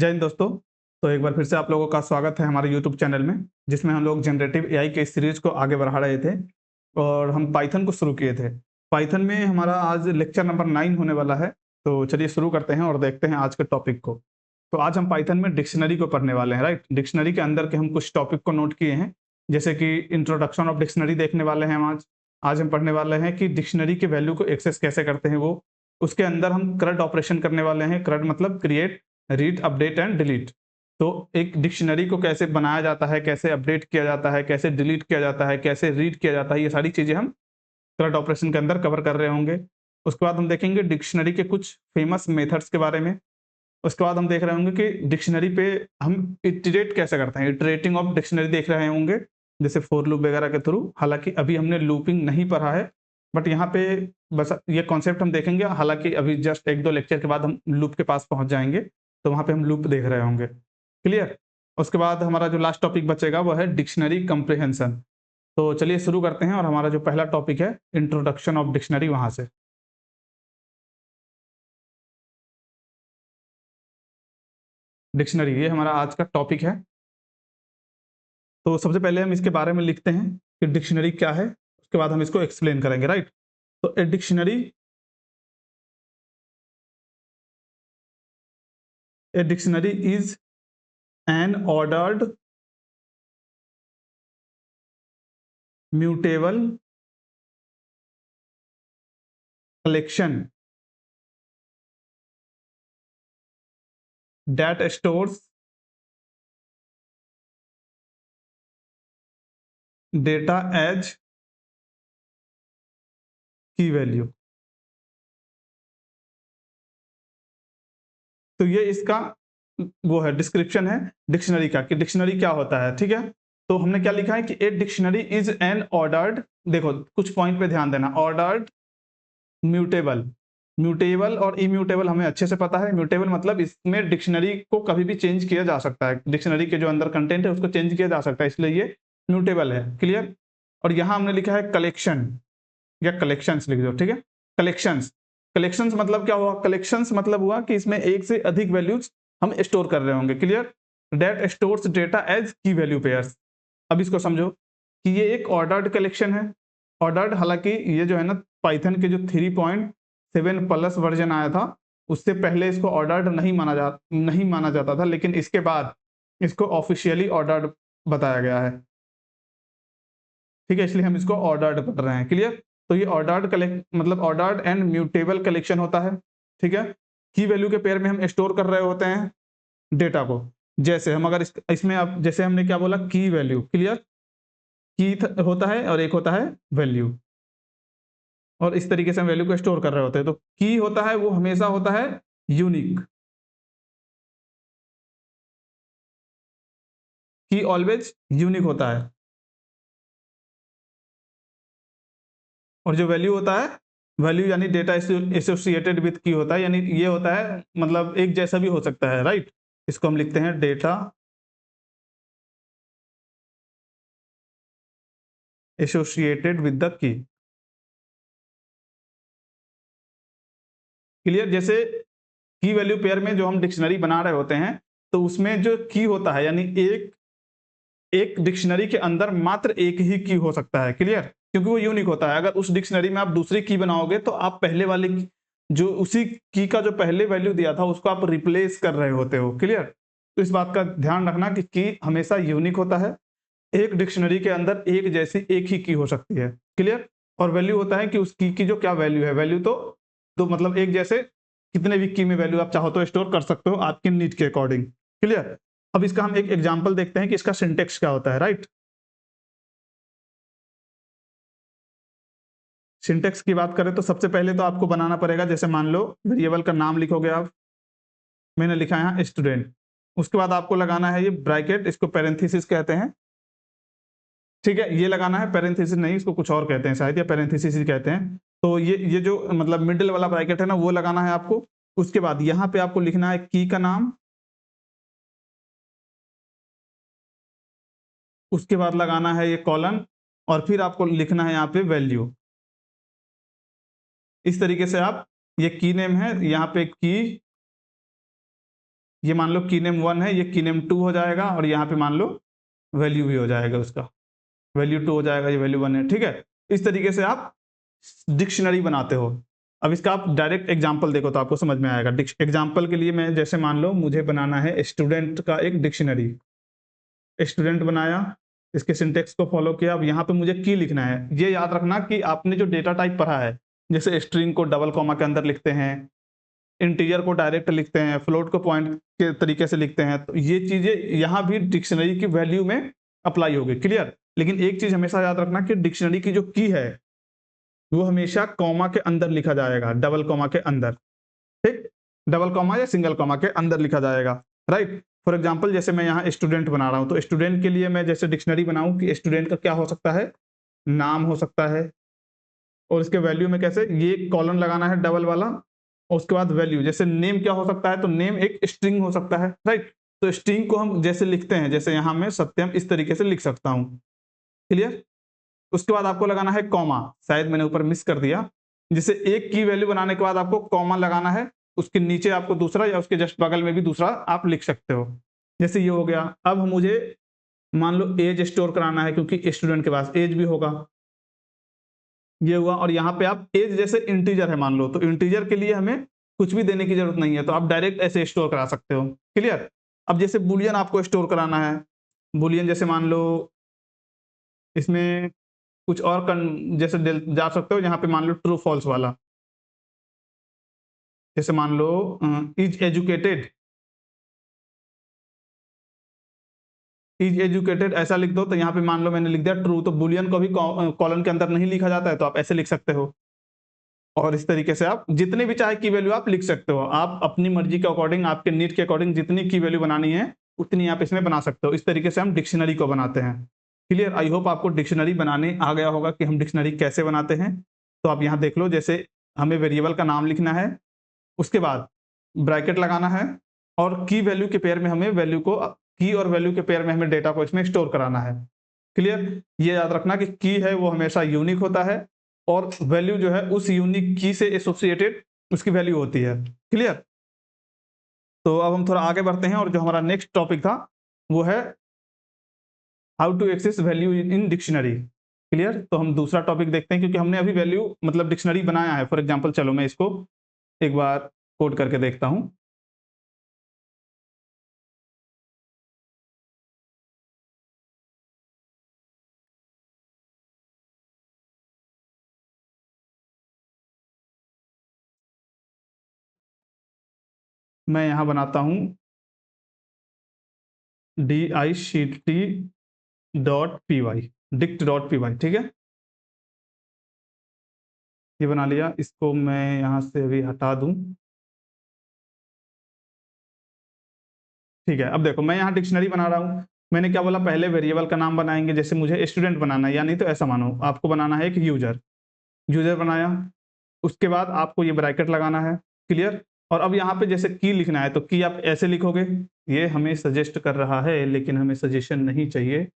जय हिंद दोस्तों। तो एक बार फिर से आप लोगों का स्वागत है हमारे यूट्यूब चैनल में, जिसमें हम लोग जनरेटिव एआई के सीरीज को आगे बढ़ा रहे थे और हम पाइथन को शुरू किए थे। पाइथन में हमारा आज लेक्चर नंबर 9 होने वाला है। तो चलिए शुरू करते हैं और देखते हैं आज के टॉपिक को। तो आज हम पाइथन में डिक्शनरी को पढ़ने वाले हैं, राइट। डिक्शनरी के अंदर के हम कुछ टॉपिक को नोट किए हैं, जैसे कि इंट्रोडक्शन ऑफ डिक्शनरी देखने वाले हैं हम आज। आज हम पढ़ने वाले हैं कि डिक्शनरी के वैल्यू को एक्सेस कैसे करते हैं वो। उसके अंदर हम CRUD ऑपरेशन करने वाले हैं। CRUD मतलब create, read, update and delete. तो एक डिक्शनरी को कैसे बनाया जाता है, कैसे अपडेट किया जाता है, कैसे डिलीट किया जाता है, कैसे रीड किया जाता है, ये सारी चीजें हम CRUD ऑपरेशन के अंदर कवर कर रहे होंगे। उसके बाद हम देखेंगे डिक्शनरी के कुछ फेमस मेथड्स के बारे में। उसके बाद हम देख रहे होंगे कि डिक्शनरी पे हम इटरेट कैसे करते हैं, इटरेटिंग ऑफ डिक्शनरी देख रहे होंगे, जैसे फॉर लूप वगैरह के थ्रू। हालांकि अभी हमने लूपिंग नहीं पढ़ा है, बट यहाँ पे बस ये कॉन्सेप्ट हम देखेंगे। हालांकि अभी जस्ट एक दो लेक्चर के बाद हम लूप के पास पहुंच जाएंगे, तो वहां पे हम लूप देख रहे होंगे। क्लियर। उसके बाद हमारा जो लास्ट टॉपिक बचेगा वो है डिक्शनरी कंप्रिहेंशन। तो चलिए शुरू करते हैं और हमारा जो पहला टॉपिक है इंट्रोडक्शन ऑफ डिक्शनरी, वहां से। डिक्शनरी ये हमारा आज का टॉपिक है। तो सबसे पहले हम इसके बारे में लिखते हैं कि डिक्शनरी क्या है, उसके बाद हम इसको एक्सप्लेन करेंगे, राइट। तो a dictionary is an ordered mutable collection that stores data as की वैल्यू। तो ये इसका वो है, डिस्क्रिप्शन है डिक्शनरी का, कि डिक्शनरी क्या होता है, ठीक है। तो हमने क्या लिखा है कि a dictionary is an ordered, देखो कुछ पॉइंट पे ध्यान देना, ऑर्डर्ड म्यूटेबल। म्यूटेबल और इम्यूटेबल हमें अच्छे से पता है। म्यूटेबल मतलब इसमें डिक्शनरी को कभी भी चेंज किया जा सकता है, डिक्शनरी के जो अंदर कंटेंट है उसको चेंज किया जा सकता है, इसलिए ये म्यूटेबल है। क्लियर। और यहां हमने लिखा है कलेक्शन या कलेक्शंस लिख दो, ठीक है। कलेक्शंस, कलेक्शंस मतलब क्या हुआ? कलेक्शंस मतलब हुआ कि इसमें एक से अधिक वैल्यूज हम स्टोर कर रहे होंगे। क्लियर। डेट stores data as key value pairs. अब इसको समझो कि ये एक ऑर्डर्ड कलेक्शन है। ऑर्डर्ड, हालांकि ये जो है ना, पाइथन के जो 3.7 प्लस वर्जन आया था उससे पहले इसको ऑर्डर्ड नहीं माना जाता था, लेकिन इसके बाद इसको ऑफिशियली ऑर्डर्ड बताया गया है, ठीक है। इसलिए हम इसको ऑर्डर्ड पढ़ रहे हैं। क्लियर। तो ये ऑर्डर्ड कलेक्ट मतलब ऑर्डर्ड एंड म्यूटेबल कलेक्शन होता है, ठीक है। की वैल्यू के पेयर में हम स्टोर कर रहे होते हैं डेटा को। जैसे हम अगर इसमें अब जैसे हमने क्या बोला, की वैल्यू। क्लियर। की होता है और एक होता है वैल्यू, और इस तरीके से हम वैल्यू को स्टोर कर रहे होते हैं। तो की होता है वो हमेशा होता है यूनिक, की ऑलवेज यूनिक होता है। और जो वैल्यू होता है, वैल्यू यानी डेटा एसोसिएटेड विथ की होता है, यानी ये होता है मतलब एक जैसा भी हो सकता है, राइट। इसको हम लिखते हैं data associated with the key. Clear. जैसे की वैल्यू पेयर में जो हम डिक्शनरी बना रहे होते हैं, तो उसमें जो की होता है यानी एक एक डिक्शनरी के अंदर मात्र एक ही की हो सकता है। क्लियर। क्योंकि वो यूनिक होता है। अगर उस डिक्शनरी में आप दूसरी की बनाओगे तो आप पहले वाले जो उसी की का जो पहले वैल्यू दिया था उसको आप रिप्लेस कर रहे होते हो। क्लियर। तो इस बात का ध्यान रखना कि की हमेशा यूनिक होता है। एक डिक्शनरी के अंदर एक जैसी एक ही की हो सकती है। क्लियर। और वैल्यू होता है कि उस की जो क्या वैल्यू है, वैल्यू तो मतलब एक जैसे कितने भी की में वैल्यू आप चाहो तो स्टोर कर सकते हो आपकी नीड के अकॉर्डिंग। क्लियर। अब इसका हम एक एग्जांपल देखते हैं कि इसका सिंटेक्स क्या होता है, राइट। सिंटेक्स की बात करें तो सबसे पहले तो आपको बनाना पड़ेगा, जैसे मान लो वेरिएबल का नाम लिखोगे आप, मैंने लिखा है यहाँ स्टूडेंट। उसके बाद आपको लगाना है ये ब्रैकेट, इसको पैरेंथेसिस कहते हैं, ठीक है। ये लगाना है, पैरेंथेसिस नहीं, इसको कुछ और कहते हैं शायद, या पैरेंथेसिस ही कहते हैं। तो ये जो मतलब मिडिल वाला ब्रैकेट है ना, वो लगाना है आपको। उसके बाद यहाँ पे आपको लिखना है की का नाम, उसके बाद लगाना है ये कॉलन, और फिर आपको लिखना है यहाँ पे वैल्यू। इस तरीके से आप, ये की नेम है, यहाँ पे की ये मान लो की नेम 1 है, ये की नेम 2 हो जाएगा, और यहाँ पे मान लो वैल्यू भी हो जाएगा, उसका वैल्यू 2 हो जाएगा, ये वैल्यू 1 है, ठीक है। इस तरीके से आप डिक्शनरी बनाते हो। अब इसका आप डायरेक्ट एग्जाम्पल देखो तो आपको समझ में आएगा। एग्जाम्पल के लिए मैं जैसे मान लो मुझे बनाना है स्टूडेंट का एक डिक्शनरी, स्टूडेंट बनाया, इसके सिंटेक्स को फॉलो किया। अब यहाँ पे मुझे की लिखना है। ये याद रखना कि आपने जो डेटा टाइप पढ़ा है, जैसे स्ट्रिंग को डबल कॉमा के अंदर लिखते हैं, इंटीजर को डायरेक्ट लिखते हैं, फ्लोट को पॉइंट के तरीके से लिखते हैं, तो ये चीजें यहाँ भी डिक्शनरी की वैल्यू में अप्लाई होगी, क्लियर। लेकिन एक चीज हमेशा याद रखना कि डिक्शनरी की जो की है वो हमेशा कॉमा के अंदर लिखा जाएगा, डबल कॉमा के अंदर, ठीक, डबल कॉमा या सिंगल कॉमा के अंदर लिखा जाएगा, राइट। फॉर एग्जांपल जैसे मैं यहाँ स्टूडेंट बना रहा हूँ, तो स्टूडेंट के लिए मैं जैसे डिक्शनरी बनाऊं कि स्टूडेंट का क्या हो सकता है, नाम हो सकता है, और इसके वैल्यू में कैसे ये कॉलन लगाना है डबल वाला, और उसके बाद वैल्यू, जैसे नेम क्या हो सकता है, तो नेम एक स्ट्रिंग हो सकता है, राइट। तो स्ट्रिंग को हम जैसे लिखते हैं, जैसे यहाँ मैं सत्यम इस तरीके से लिख सकता हूँ, क्लियर। उसके बाद आपको लगाना है कॉमा, शायद मैंने ऊपर मिस कर दिया, जिसे एक की वैल्यू बनाने के बाद आपको कॉमा लगाना है, उसके नीचे आपको दूसरा या उसके जस्ट बगल में भी दूसरा आप लिख सकते हो, जैसे ये हो गया। अब मुझे मान लो एज स्टोर कराना है, क्योंकि स्टूडेंट के पास एज भी होगा, ये हुआ। और यहाँ पे आप एज जैसे इंटीजर है मान लो, तो इंटीजर के लिए हमें कुछ भी देने की जरूरत नहीं है, तो आप डायरेक्ट ऐसे स्टोर करा सकते हो, क्लियर। अब जैसे बुलियन आपको स्टोर कराना है, बुलियन जैसे मान लो इसमें कुछ और जैसे जा सकते हो, यहाँ पे मान लो ट्रू फॉल्स वाला, जैसे मान लो इज एजुकेटेड, इज एजुकेटेड ऐसा लिख दो, तो यहाँ पे मान लो मैंने लिख दिया ट्रू, तो बुलियन को भी कॉलन के अंदर नहीं लिखा जाता है, तो आप ऐसे लिख सकते हो। और इस तरीके से आप जितने भी चाहे की वैल्यू आप लिख सकते हो, आप अपनी मर्जी के अकॉर्डिंग, आपके नीड के अकॉर्डिंग जितनी की वैल्यू बनानी है उतनी आप इसमें बना सकते हो। इस तरीके से हम डिक्शनरी को बनाते हैं, क्लियर। आई होप आपको डिक्शनरी बनाने आ गया होगा कि हम डिक्शनरी कैसे बनाते हैं। तो आप यहाँ देख लो, जैसे हमें वेरिएबल का नाम लिखना है, उसके बाद ब्रैकेट लगाना है, और की वैल्यू के पेयर में हमें वैल्यू को, की और वैल्यू के पेयर में हमें डेटा को इसमें स्टोर कराना है, क्लियर। ये याद रखना कि की है वो हमेशा यूनिक होता है, और वैल्यू जो है उस यूनिक की से एसोसिएटेड उसकी वैल्यू होती है, क्लियर। तो अब हम थोड़ा आगे बढ़ते हैं, और जो हमारा नेक्स्ट टॉपिक था वो है how to access value in dictionary, clear. तो हम दूसरा टॉपिक देखते हैं, क्योंकि हमने अभी वैल्यू मतलब डिक्शनरी बनाया है। फॉर एग्जांपल चलो मैं इसको एक बार कोड करके देखता हूं। मैं यहां बनाता हूं dict.py, dict.py, ठीक है। ये बना लिया, इसको मैं यहां से अभी हटा दूं, ठीक है। अब देखो मैं यहाँ डिक्शनरी बना रहा हूँ, मैंने क्या बोला, पहले वेरिएबल का नाम बनाएंगे, जैसे मुझे स्टूडेंट बनाना है, या नहीं तो ऐसा मानो आपको बनाना है एक यूजर, यूजर बनाया, उसके बाद आपको ये ब्रैकेट लगाना है, क्लियर। और अब यहाँ पे जैसे की लिखना है, तो की आप ऐसे लिखोगे, ये हमें सजेस्ट कर रहा है लेकिन हमें सजेशन नहीं चाहिए।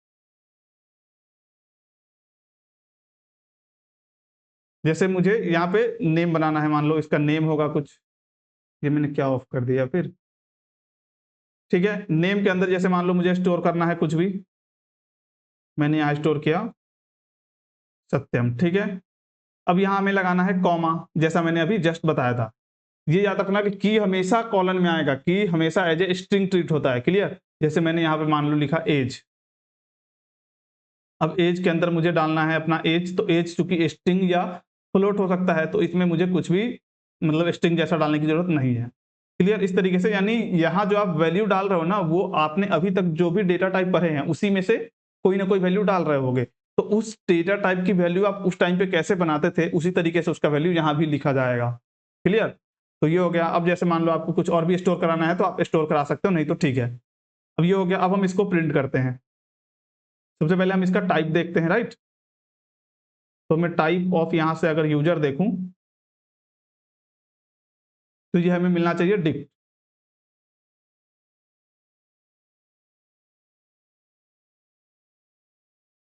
जैसे मुझे यहाँ पे नेम बनाना है, मान लो इसका नेम होगा कुछ, ये मैंने क्या ऑफ कर दिया फिर, ठीक है। नेम के अंदर जैसे मान लो मुझे स्टोर करना है कुछ भी, मैंने यहाँ स्टोर किया सत्यम, ठीक है। अब यहाँ हमें लगाना है कॉमा, जैसा मैंने अभी जस्ट बताया था। ये याद रखना कि हमेशा कॉलन में आएगा, की हमेशा एज ए स्ट्रिंग ट्रीट होता है, क्लियर। जैसे मैंने यहाँ पे मान लो लिखा एज, अब एज के अंदर मुझे डालना है अपना एज, तो एज चूंकि स्ट्रिंग या फ्लोट हो सकता है, तो इसमें मुझे कुछ भी मतलब स्ट्रिंग जैसा डालने की जरूरत नहीं है, क्लियर। इस तरीके से, यानी यहाँ जो आप वैल्यू डाल रहे हो ना, वो आपने अभी तक जो भी डेटा टाइप पढ़े हैं उसी में से कोई ना कोई वैल्यू डाल रहे होगे, तो उस डेटा टाइप की वैल्यू आप उस टाइम पे कैसे बनाते थे, उसी तरीके से उसका वैल्यू यहाँ भी लिखा जाएगा, क्लियर। तो ये हो गया। अब जैसे मान लो आपको कुछ और भी स्टोर कराना है तो आप स्टोर करा सकते हो, नहीं तो ठीक है। अब ये हो गया। अब हम इसको प्रिंट करते हैं। सबसे पहले हम इसका टाइप देखते हैं, राइट। तो मैं टाइप ऑफ यहाँ से अगर यूजर देखूं, तो ये हमें मिलना चाहिए डिक्ट,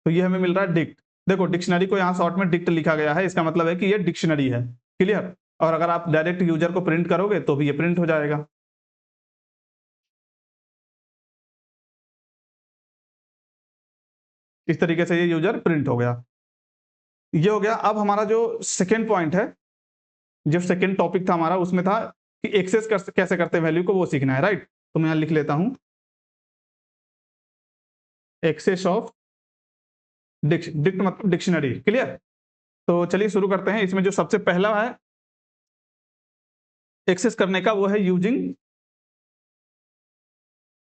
तो ये हमें मिल रहा है डिक्ट। देखो डिक्शनरी को यहाँ शॉर्ट में डिक्ट लिखा गया है, इसका मतलब है कि ये डिक्शनरी है, क्लियर। और अगर आप डायरेक्ट यूजर को प्रिंट करोगे तो भी ये प्रिंट हो जाएगा। इस तरीके से ये यूजर प्रिंट हो गया। ये हो गया। अब हमारा जो सेकेंड पॉइंट है, जो सेकेंड टॉपिक था हमारा, उसमें था कि एक्सेस कैसे करते हैं वैल्यू को, वो सीखना है, राइट। तो मैं यहाँ लिख लेता हूं एक्सेस ऑफ डिक्ट मतलब डिक्शनरी। क्लियर। तो चलिए शुरू करते हैं। इसमें जो सबसे पहला है एक्सेस करने का, वो है यूजिंग।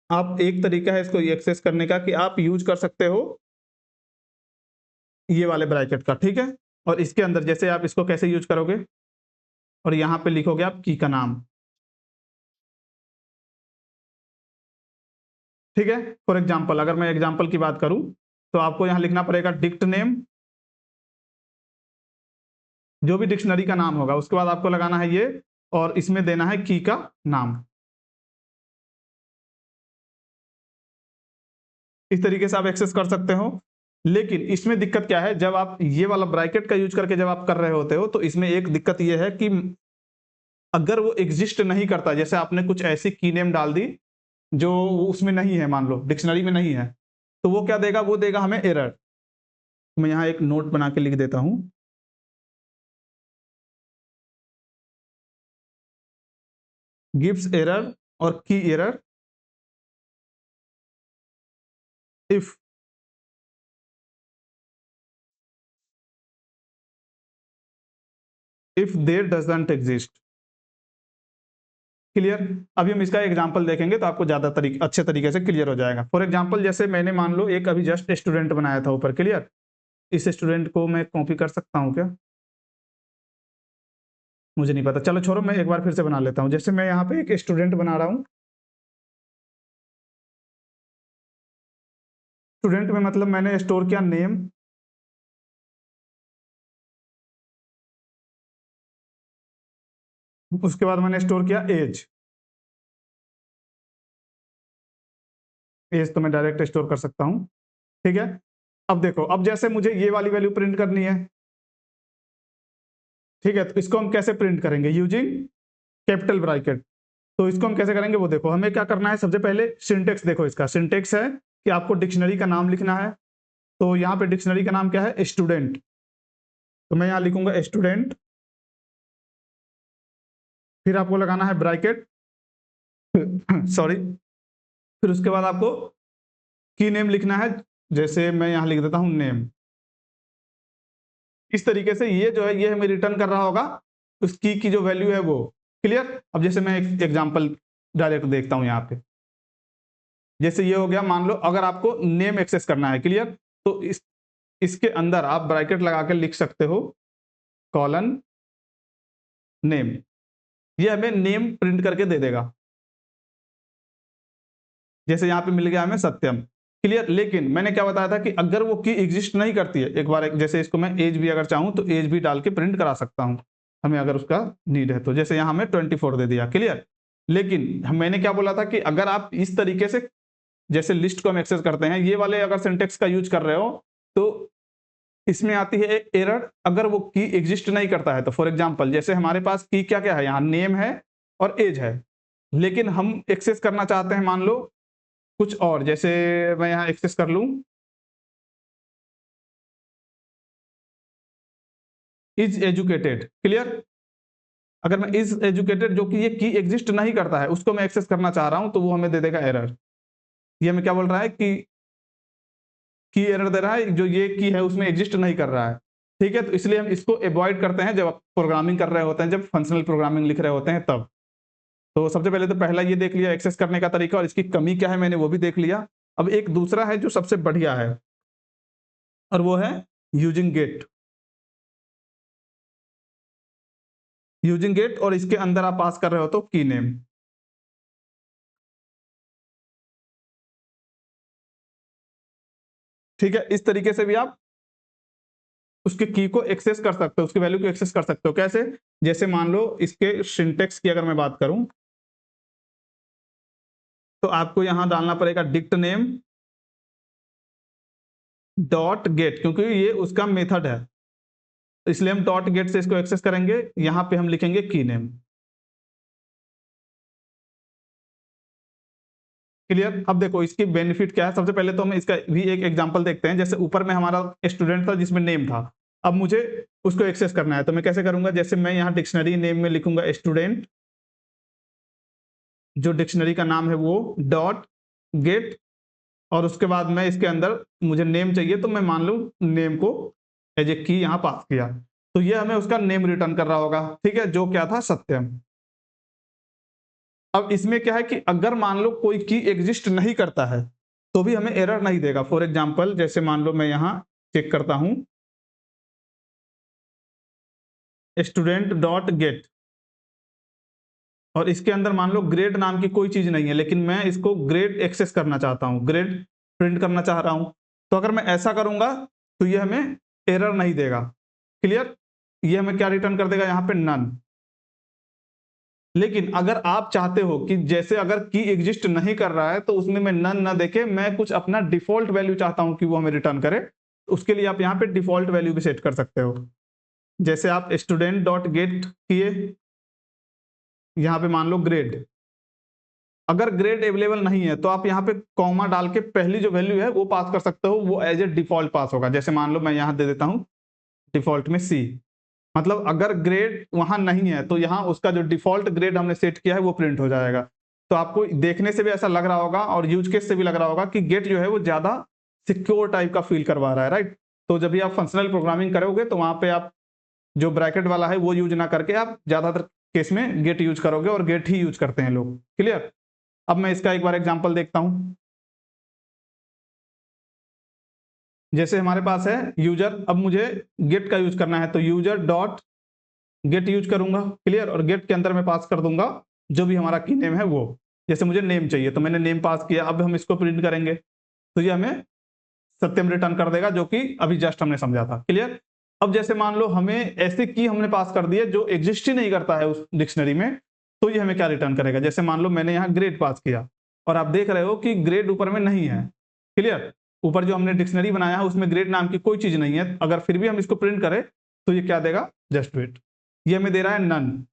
आप एक तरीका है इसको एक्सेस करने का कि आप यूज कर सकते हो ये वाले ब्रैकेट का, ठीक है। और इसके अंदर जैसे आप इसको कैसे यूज करोगे, और यहां पे लिखोगे आप की का नाम, ठीक है। फॉर एग्जाम्पल अगर मैं एग्जाम्पल की बात करूं तो आपको यहां लिखना पड़ेगा डिक्ट नेम, जो भी डिक्शनरी का नाम होगा उसके बाद आपको लगाना है ये, और इसमें देना है की का नाम। इस तरीके से आप एक्सेस कर सकते हो। लेकिन इसमें दिक्कत क्या है, जब आप ये वाला ब्रैकेट का यूज करके जब आप कर रहे होते हो तो इसमें एक दिक्कत ये है कि अगर वो एग्जिस्ट नहीं करता, जैसे आपने कुछ ऐसी की नेम डाल दी जो उसमें नहीं है, मान लो डिक्शनरी में नहीं है, तो वो क्या देगा, वो देगा हमें एरर। मैं यहाँ एक नोट बना के लिख देता हूं, गिव्स एरर और key error if there doesn't exist. Clear. अभी हम इसका एग्जांपल देखेंगे तो आपको ज्यादा अच्छे तरीके से क्लियर हो जाएगा। फॉर एग्जांपल जैसे मैंने मान लो एक अभी जस्ट स्टूडेंट बनाया था ऊपर। क्लियर। इस स्टूडेंट को मैं कॉपी कर सकता हूँ क्या, मुझे नहीं पता, चलो छोड़ो, मैं एक बार फिर से बना लेता हूँ। जैसे मैं यहाँ पे एक स्टूडेंट बना रहा हूँ, स्टूडेंट में मतलब मैंने स्टोर किया नेम, उसके बाद मैंने स्टोर किया एज। एज तो मैं डायरेक्ट स्टोर कर सकता हूँ, ठीक है। अब देखो, अब जैसे मुझे ये वाली वैल्यू प्रिंट करनी है, ठीक है, तो इसको हम कैसे प्रिंट करेंगे, यूजिंग कैपिटल ब्रैकेट। तो इसको हम कैसे करेंगे वो देखो, हमें क्या करना है, सबसे पहले सिंटेक्स देखो। इसका सिंटेक्स है कि आपको डिक्शनरी का नाम लिखना है। तो यहाँ पे डिक्शनरी का नाम क्या है, स्टूडेंट। तो मैं यहाँ लिखूंगा स्टूडेंट, फिर आपको लगाना है ब्रैकेट सॉरी, फिर उसके बाद आपको की नेम लिखना है। जैसे मैं यहाँ लिख देता हूँ नेम। इस तरीके से ये जो है ये हमें रिटर्न कर रहा होगा उस की जो वैल्यू है वो। क्लियर। अब जैसे मैं एक एग्जांपल डायरेक्ट देखता हूँ यहाँ पे, जैसे ये हो गया, मान लो अगर आपको नेम एक्सेस करना है, क्लियर, तो इसके अंदर आप ब्रैकेट लगा के लिख सकते हो कॉलन नेम, ये हमें नेम प्रिंट करके दे देगा। जैसे यहाँ पे मिल गया हमें सत्यम। क्लियर। लेकिन मैंने क्या बताया था कि अगर वो की एग्जिस्ट नहीं करती है, एक बार जैसे इसको मैं एज भी अगर चाहूं तो एज भी डाल के प्रिंट करा सकता हूं, हमें अगर उसका नीड है तो। जैसे यहाँ हमें 24 दे दिया। क्लियर। लेकिन मैंने क्या बोला था कि अगर आप इस तरीके से जैसे लिस्ट को हम एक्सेस करते हैं, ये वाले अगर सिंटेक्स का यूज कर रहे हो तो इसमें आती है एक एरर अगर वो की एग्जिस्ट नहीं करता है। तो फॉर एग्जाम्पल जैसे हमारे पास की क्या क्या है, यहाँ नेम है और एज है, लेकिन हम एक्सेस करना चाहते हैं मान लो कुछ और। जैसे मैं यहाँ एक्सेस कर लूं इज एजुकेटेड। क्लियर। अगर मैं इज एजुकेटेड जो कि ये की एग्जिस्ट नहीं करता है उसको मैं एक्सेस करना चाह रहा हूं तो वो हमें दे देगा एरर। ये हमें क्या बोल रहा है कि की एरर दे रहा है, जो ये की है उसमें एग्जिस्ट नहीं कर रहा है। ठीक है। तो इसलिए हम इसको अवॉइड करते हैं जब आप प्रोग्रामिंग कर रहे होते हैं, जब फंक्शनल प्रोग्रामिंग लिख रहे होते हैं तब। तो सबसे पहले तो पहला ये देख लिया एक्सेस करने का तरीका, और इसकी कमी क्या है मैंने वो भी देख लिया। अब एक दूसरा है जो सबसे बढ़िया है, और वो है यूजिंग गेट। यूजिंग गेट, और इसके अंदर आप पास कर रहे हो तो की नेम। ठीक है। इस तरीके से भी आप उसके की को एक्सेस कर सकते हो, उसकी वैल्यू को एक्सेस कर सकते हो। कैसे, जैसे मान लो इसके सिंटेक्स की अगर मैं बात करूं तो आपको यहां डालना पड़ेगा डिक्ट नेम डॉट गेट, क्योंकि ये उसका मेथड है, इसलिए हम डॉट गेट से इसको एक्सेस करेंगे। यहां पे हम लिखेंगे की नेम। क्लियर। अब देखो इसकी बेनिफिट क्या है, सबसे पहले तो हम इसका भी एक एग्जांपल देखते हैं। जैसे ऊपर में हमारा स्टूडेंट था जिसमें नेम था, अब मुझे उसको एक्सेस करना है तो मैं कैसे करूंगा, जैसे मैं यहाँ डिक्शनरी नेम में लिखूंगा स्टूडेंट, जो डिक्शनरी का नाम है वो डॉट गेट, और उसके बाद मैं इसके अंदर मुझे नेम चाहिए तो मैं मान लूं नेम को एज ए की यहाँ पास किया, तो ये हमें उसका नेम रिटर्न कर रहा होगा, ठीक है, जो क्या था सत्यम। अब इसमें क्या है कि अगर मान लो कोई की एग्जिस्ट नहीं करता है तो भी हमें एरर नहीं देगा। फॉर एग्जांपल जैसे मान लो मैं यहाँ चेक करता हूं स्टूडेंट डॉट गेट, और इसके अंदर मान लो ग्रेड नाम की कोई चीज नहीं है, लेकिन मैं इसको ग्रेड एक्सेस करना चाहता हूं, ग्रेड प्रिंट करना चाह रहा हूं, तो अगर मैं ऐसा करूंगा तो ये हमें एरर नहीं देगा। क्लियर, ये हमें क्या रिटर्न कर देगा यहाँ पे, नन। लेकिन अगर आप चाहते हो कि जैसे अगर की एग्जिस्ट नहीं कर रहा है तो उसमें मैं नन ना देके मैं कुछ अपना डिफॉल्ट वैल्यू चाहता हूं कि वो हमें रिटर्न करे, उसके लिए आप यहाँ पे डिफॉल्ट वैल्यू भी सेट कर सकते हो। जैसे आप स्टूडेंट डॉट गेट किए, यहाँ पे मान लो ग्रेड, अगर ग्रेड अवेलेबल नहीं है तो आप यहाँ पे कॉमा डाल के पहली जो वैल्यू है वो पास कर सकते हो, वो एज ए डिफॉल्ट पास होगा। जैसे मान लो मैं यहाँ दे देता हूँ डिफॉल्ट में सी, मतलब अगर ग्रेड वहां नहीं है तो यहाँ उसका जो डिफॉल्ट ग्रेड हमने सेट किया है वो प्रिंट हो जाएगा। तो आपको देखने से भी ऐसा लग रहा होगा और यूज केस से भी लग रहा होगा कि गेट जो है वो ज्यादा सिक्योर टाइप का फील करवा रहा है, राइट। तो जब भी आप फंक्शनल प्रोग्रामिंग करोगे तो वहां पे आप जो ब्रैकेट वाला है वो यूज ना करके आप ज्यादातर केस में गेट यूज करोगे, और गेट ही यूज करते हैं लोग। क्लियर। अब मैं इसका एक बार एग्जाम्पल देखता हूं। जैसे हमारे पास है यूजर, अब मुझे गेट का यूज करना है तो यूजर डॉट गेट यूज करूंगा। क्लियर, और गेट के अंदर मैं पास कर दूंगा जो भी हमारा की नेम है वो। जैसे मुझे नेम चाहिए तो मैंने नेम पास किया, अब हम इसको प्रिंट करेंगे तो ये हमें सत्यम रिटर्न कर देगा, जो कि अभी जस्ट हमने समझा था। क्लियर। अब जैसे मान लो हमें ऐसे की हमने पास कर दिए जो एग्जिस्ट ही नहीं करता है उस डिक्शनरी में, तो ये हमें क्या रिटर्न करेगा। जैसे मान लो मैंने यहाँ ग्रेड पास किया और आप देख रहे हो कि ग्रेड ऊपर में नहीं है। क्लियर, ऊपर जो हमने डिक्शनरी बनाया है उसमें ग्रेड नाम की कोई चीज नहीं है, अगर फिर भी हम इसको प्रिंट करें तो ये क्या देगा, जस्ट वेट। ये हमें दे रहा है नन।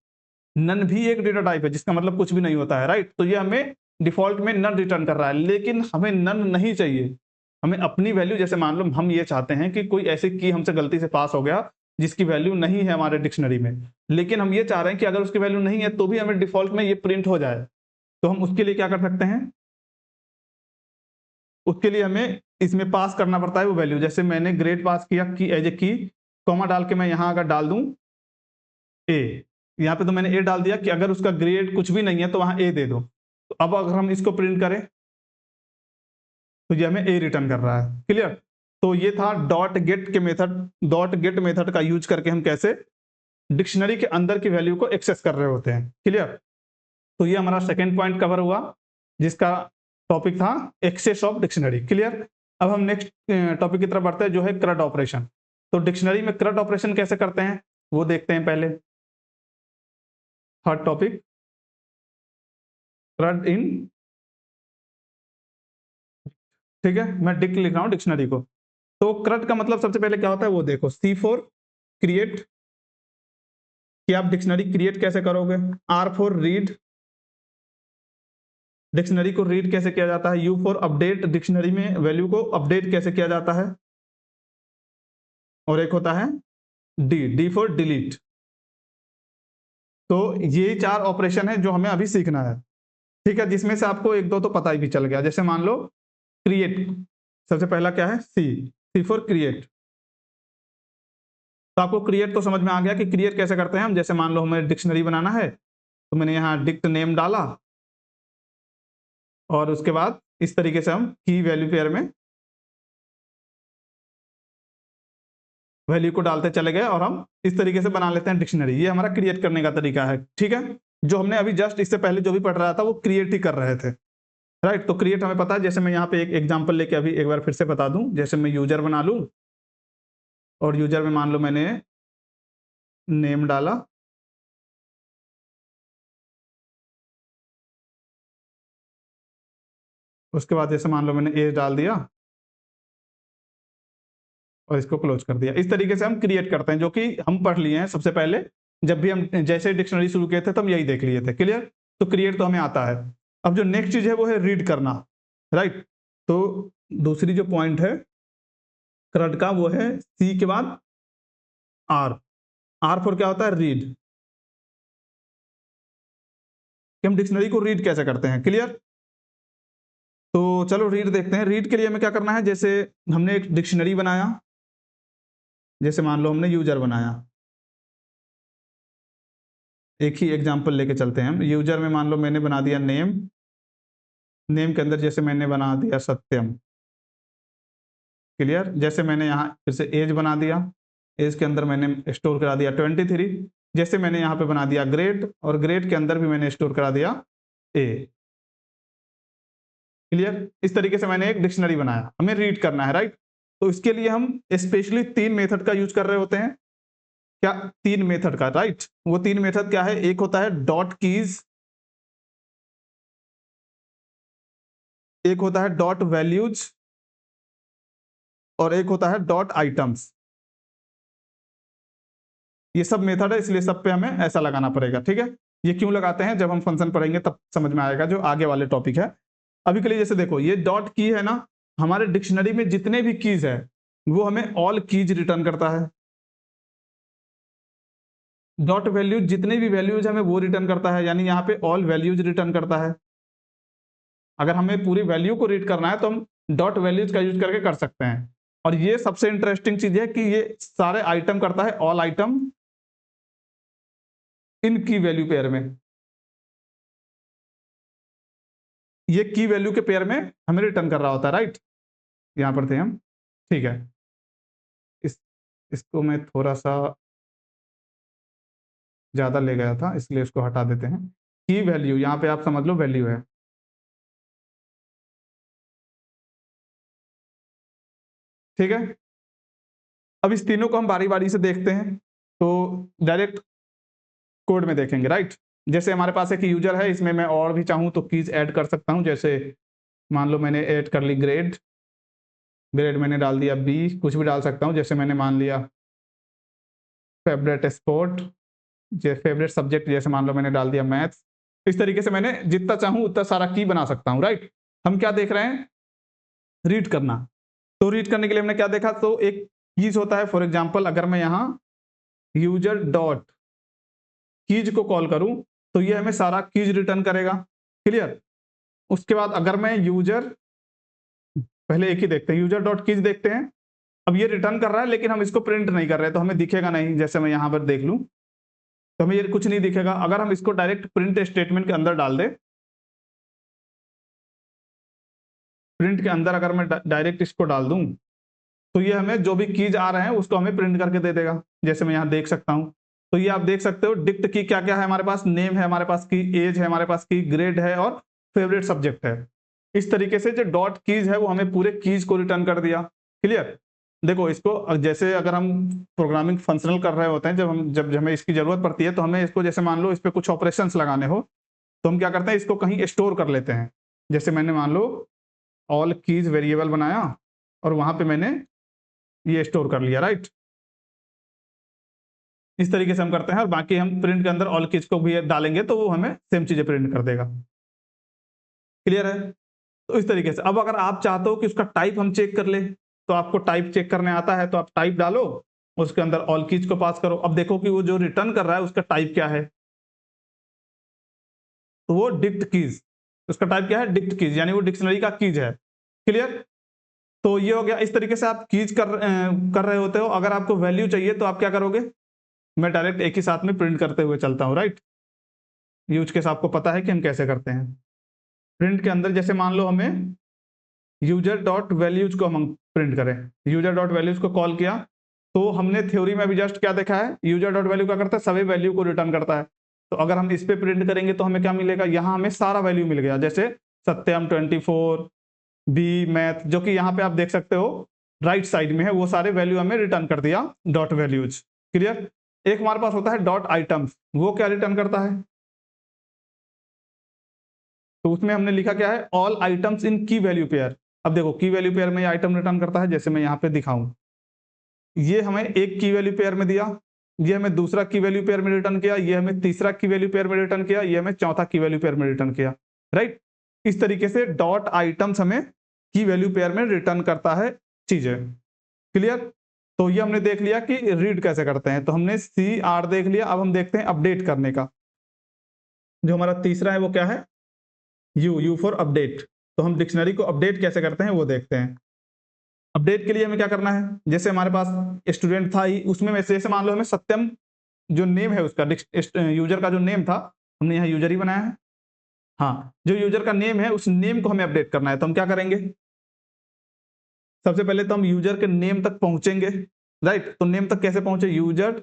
नन भी एक डेटा टाइप है जिसका मतलब कुछ भी नहीं होता है, राइट। तो ये हमें डिफॉल्ट में नन रिटर्न कर रहा है, लेकिन हमें नन नहीं चाहिए, हमें अपनी वैल्यू, जैसे मान लो हम ये चाहते हैं कि कोई ऐसी की हमसे गलती से पास हो गया जिसकी वैल्यू नहीं है हमारे डिक्शनरी में, लेकिन हम ये चाह रहे हैं कि अगर उसकी वैल्यू नहीं है तो भी हमें डिफॉल्ट में ये प्रिंट हो जाए। तो हम उसके लिए क्या कर सकते हैं, उसके लिए हमें इसमें पास करना पड़ता है वो वैल्यू। जैसे मैंने ग्रेड पास किया की एज ए की, कॉमा डाल के मैं यहाँ अगर डाल दूं ए, यहाँ पे तो मैंने ए डाल दिया कि अगर उसका ग्रेड कुछ भी नहीं है तो वहां ए दे दो। तो अब अगर हम इसको प्रिंट करें तो ये हमें ए रिटर्न कर रहा है। क्लियर। तो ये था डॉट गेट के मेथड। डॉट गेट मेथड का यूज करके हम कैसे डिक्शनरी के अंदर की वैल्यू को एक्सेस कर रहे होते हैं। क्लियर। तो ये हमारा सेकेंड पॉइंट कवर हुआ जिसका टॉपिक था एक्सेस ऑफ डिक्शनरी। क्लियर। अब हम नेक्स्ट टॉपिक की तरफ बढ़ते हैं जो है क्रट ऑपरेशन। तो डिक्शनरी में क्रट ऑपरेशन कैसे करते हैं वो देखते हैं पहले। थर्ड टॉपिक, क्रट इन, ठीक है, मैं डिक लिख रहा हूं डिक्शनरी को। तो क्रट का मतलब सबसे पहले क्या होता है वो देखो, सी फॉर क्रिएट, कि आप डिक्शनरी क्रिएट कैसे करोगे। आर फॉर रीड, डिक्शनरी को रीड कैसे किया जाता है। यू फॉर अपडेट, डिक्शनरी में वैल्यू को अपडेट कैसे किया जाता है। और एक होता है डी, डी फॉर डिलीट। तो ये चार ऑपरेशन है जो हमें अभी सीखना है, ठीक है, जिसमें से आपको एक दो तो पता ही भी चल गया। जैसे मान लो क्रिएट, सबसे पहला क्या है, सी, सी फॉर क्रिएट। तो आपको क्रिएट तो समझ में आ गया कि क्रिएट कैसे करते हैं हम। जैसे मान लो हमें डिक्शनरी बनाना है तो मैंने यहाँ डिक्ट नेम डाला और उसके बाद इस तरीके से हम की वैल्यू पेयर में वैल्यू को डालते चले गए और हम इस तरीके से बना लेते हैं डिक्शनरी। ये हमारा क्रिएट करने का तरीका है, ठीक है। जो हमने अभी जस्ट इससे पहले जो भी पढ़ रहा था वो क्रिएट ही कर रहे थे, राइट। तो क्रिएट हमें पता है। जैसे मैं यहाँ पे एक एग्जांपल लेके अभी एक बार फिर से बता दूं। जैसे मैं यूजर बना लूं और यूजर में मान लो मैंने नेम डाला, उसके बाद जैसे मान लो मैंने एज डाल दिया और इसको क्लोज कर दिया। इस तरीके से हम क्रिएट करते हैं, जो कि हम पढ़ लिए हैं सबसे पहले। जब भी हम जैसे डिक्शनरी शुरू किए थे तो हम यही देख लिए थे। क्लियर। तो क्रिएट तो हमें आता है। अब जो नेक्स्ट चीज है वो है रीड करना, राइट। तो दूसरी जो पॉइंट है करंट का वो है सी के बाद आर। आर फॉर क्या होता है? रीड, कि हम डिक्शनरी को रीड कैसे करते हैं। क्लियर? तो चलो रीड देखते हैं। रीड के लिए हमें क्या करना है, जैसे हमने एक डिक्शनरी बनाया, जैसे मान लो हमने यूजर बनाया, एक ही एग्जांपल लेके चलते हैं हम। यूजर में मान लो मैंने बना दिया नेम, नेम के अंदर जैसे मैंने बना दिया सत्यम। क्लियर? जैसे मैंने यहाँ फिर से एज बना दिया, एज के अंदर मैंने स्टोर करा दिया 23। जैसे मैंने यहाँ पे बना दिया ग्रेड, और ग्रेड के अंदर भी मैंने स्टोर करा दिया ए। क्लियर? इस तरीके से मैंने एक डिक्शनरी बनाया, हमें रीड करना है, राइट। तो इसके लिए हम स्पेशली 3 मेथड का यूज कर रहे होते हैं। क्या? 3 मेथड का, राइट। वो 3 मेथड क्या है? एक होता है डॉट कीज, एक होता है डॉट वैल्यूज, और एक होता है डॉट आइटम्स। ये सब मेथड है, इसलिए सब पे हमें ऐसा लगाना पड़ेगा, ठीक है। ये क्यों लगाते हैं, जब हम फंक्शन पढ़ेंगे तब समझ में आएगा, जो आगे वाले टॉपिक है। अभी के लिए जैसे देखो, ये डॉट की है ना, हमारे डिक्शनरी में जितने भी कीज है वो हमें ऑल कीज रिटर्न करता है। डॉट वैल्यूज जितने भी वैल्यूज हमें वो रिटर्न करता है, यानी यहाँ पे ऑल वैल्यूज रिटर्न करता है। अगर हमें पूरी वैल्यू को रीड करना है तो हम डॉट वैल्यूज का यूज करके कर सकते हैं। और ये सबसे इंटरेस्टिंग चीज है कि ये सारे आइटम करता है, ऑल आइटम इन की वैल्यू पेयर में। ये की वैल्यू के पेयर में हमें रिटर्न कर रहा होता है, राइट। यहां पर थे हम, ठीक है। इस इसको मैं थोड़ा सा ज्यादा ले गया था, इसलिए इसको हटा देते हैं। की वैल्यू यहाँ पे आप समझ लो वैल्यू है, ठीक है। अब इस तीनों को हम बारी बारी से देखते हैं, तो डायरेक्ट कोड में देखेंगे, राइट। जैसे हमारे पास एक यूजर है, इसमें मैं और भी चाहूं तो कीज ऐड कर सकता हूं। जैसे मान लो मैंने ऐड कर ली ग्रेड, ग्रेड मैंने डाल दिया बी, कुछ भी डाल सकता हूं। जैसे मैंने मान लिया फेवरेट स्पोर्ट, फेवरेट सब्जेक्ट, जैसे मान लो मैंने डाल दिया मैथ्स। इस तरीके से मैंने जितना चाहूं उतना सारा की बना सकता हूं, राइट। हम क्या देख रहे हैं? रीड करना। तो रीड करने के लिए हमने क्या देखा, तो एक कीज होता है। फॉर एग्जांपल अगर मैं यहाँ यूजर डॉट कीज को कॉल करूं तो ये हमें सारा कीज रिटर्न करेगा। क्लियर? उसके बाद अगर मैं यूजर, पहले एक ही देखते हैं, यूजर डॉट कीज देखते हैं। अब ये रिटर्न कर रहा है लेकिन हम इसको प्रिंट नहीं कर रहे, तो हमें दिखेगा नहीं। जैसे मैं यहाँ पर देख लूं तो हमें ये कुछ नहीं दिखेगा। अगर हम इसको डायरेक्ट प्रिंट स्टेटमेंट के अंदर डाल दें, प्रिंट के अंदर अगर मैं डायरेक्ट इसको डाल दूं तो ये हमें जो भी कीज आ रहे हैं उसको हमें प्रिंट करके दे देगा। जैसे मैं यहाँ देख सकता हूँ, तो ये आप देख सकते हो डिक्ट की क्या क्या है हमारे पास, नेम है हमारे पास की, एज है हमारे पास की, ग्रेड है और फेवरेट सब्जेक्ट है। इस तरीके से जो डॉट कीज है वो हमें पूरे कीज को रिटर्न कर दिया। क्लियर? देखो इसको जैसे अगर हम प्रोग्रामिंग फंक्शनल कर रहे होते हैं, जब हमें इसकी जरूरत पड़ती है, तो हमें इसको जैसे मान लो इस पे कुछ ऑपरेशंस लगाने हो तो हम क्या करते हैं, इसको कहीं स्टोर कर लेते हैं। जैसे मैंने मान लो ऑल कीज वेरिएबल बनाया और वहां पे मैंने ये स्टोर कर लिया, राइट। इस तरीके से हम करते हैं, और बाकी हम प्रिंट के अंदर ऑल कीज को भी डालेंगे तो वो हमें सेम चीजें प्रिंट कर देगा। क्लियर है? तो इस तरीके से अब अगर आप चाहते हो कि उसका टाइप हम चेक कर ले, तो आपको टाइप चेक करने आता है, तो आप टाइप डालो, उसके अंदर ऑल कीज को पास करो। अब देखो कि वो जो रिटर्न कर रहा है उसका टाइप क्या है, तो वो डिक्ट कीज, उसका टाइप क्या है? डिक्ट कीज, यानी वो डिक्शनरी का कीज है। क्लियर? तो ये हो गया। इस तरीके से आप कीज कर रहे होते हो। अगर आपको वैल्यू चाहिए तो आप क्या करोगे, मैं डायरेक्ट एक ही साथ में प्रिंट करते हुए चलता हूं, राइट। यूज केस आपको पता है कि हम कैसे करते हैं। प्रिंट के अंदर जैसे मान लो हमें यूजर डॉट वैल्यूज को हम प्रिंट करें, यूजर डॉट वैल्यूज को कॉल किया, तो हमने थ्योरी में भी जस्ट क्या देखा है, यूजर डॉट वैल्यू क्या करता है, सभी वैल्यू को रिटर्न करता है। तो अगर हम इस पे प्रिंट करेंगे तो हमें क्या मिलेगा, यहाँ हमें सारा वैल्यू मिल गया। जैसे सत्यम 24, बी मैथ, जो कि यहाँ पे आप देख सकते हो राइट साइड में है, वो सारे वैल्यू हमें रिटर्न कर दिया डॉट वैल्यूज। क्लियर? एक हमारे पास होता है डॉट आइटम्स, वो क्या रिटर्न करता है, तो उसमें हमने लिखा क्या है, ऑल आइटम्स इन की वैल्यू पेयर। अब देखो की वैल्यू पेयर में ये आइटम रिटर्न करता है। जैसे मैं यहाँ पे दिखाऊं, ये हमें एक की वैल्यू पेयर में दिया, ये हमें दूसरा की वैल्यू पेयर में रिटर्न किया, ये हमें तीसरा की वैल्यू पेयर में रिटर्न किया, ये हमें चौथा की वैल्यू पेयर में रिटर्न किया, राइट। इस तरीके से डॉट आइटम्स हमें की वैल्यू पेयर में रिटर्न करता है चीजें। क्लियर? तो ये हमने देख लिया कि रीड कैसे करते हैं, तो हमने सी आर देख लिया। अब हम देखते हैं अपडेट करने का। जो हमारा तीसरा है वो क्या है, यू फॉर अपडेट। तो हम डिक्शनरी को अपडेट कैसे करते हैं वो देखते हैं। अपडेट के लिए हमें क्या करना है, जैसे हमारे पास स्टूडेंट था ही, उसमें जैसे मान लो हमें सत्यम जो नेम है उसका, यूजर का जो नेम था, हमने यहाँ यूजर ही बनाया है। हाँ, जो यूजर का नेम है उस नेम को हमें अपडेट करना है, तो हम क्या करेंगे, सबसे पहले तो हम यूजर के नेम तक पहुंचेंगे। राइट, तो नेम तक कैसे पहुंचे, यूजर,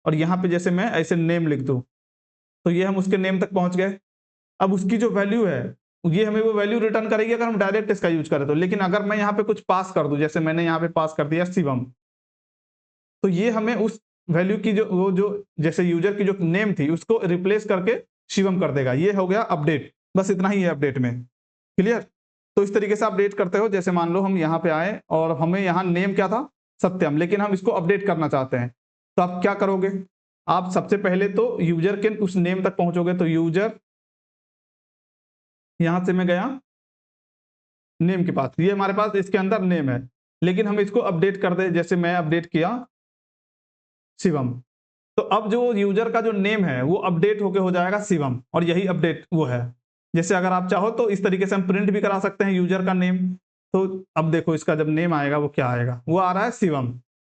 और यहाँ पे जैसे मैं ऐसे नेम लिख दूं, तो ये हम उसके नेम तक पहुंच गए। अब उसकी जो वैल्यू है ये हमें वो वैल्यू रिटर्न करेगी अगर हम डायरेक्ट इसका यूज करें तो। लेकिन अगर मैं यहाँ पे कुछ पास कर दूं, जैसे मैंने यहाँ पे पास कर दिया शिवम, तो ये हमें उस वैल्यू की जो जैसे यूजर की जो नेम थी उसको रिप्लेस करके शिवम कर देगा। ये हो गया अपडेट, बस इतना ही है अपडेट में। क्लियर? तो इस तरीके से अपडेट करते हो। जैसे मान लो हम यहाँ पे आए और हमें यहाँ नेम क्या था, सत्यम, लेकिन हम इसको अपडेट करना चाहते हैं, तो आप क्या करोगे, आप सबसे पहले तो यूजर के उस नेम तक पहुंचोगे। तो यूजर, यहां से मैं गया नेम के पास, ये हमारे पास इसके अंदर नेम है, लेकिन हम इसको अपडेट कर दे, जैसे मैं अपडेट किया शिवम, तो अब जो यूजर का जो नेम है वो अपडेट होके हो जाएगा शिवम, और यही अपडेट वो है। जैसे अगर आप चाहो तो इस तरीके से हम प्रिंट भी करा सकते हैं यूजर का नेम। तो अब देखो इसका जब नेम आएगा वो क्या आएगा, वो आ रहा है शिवम।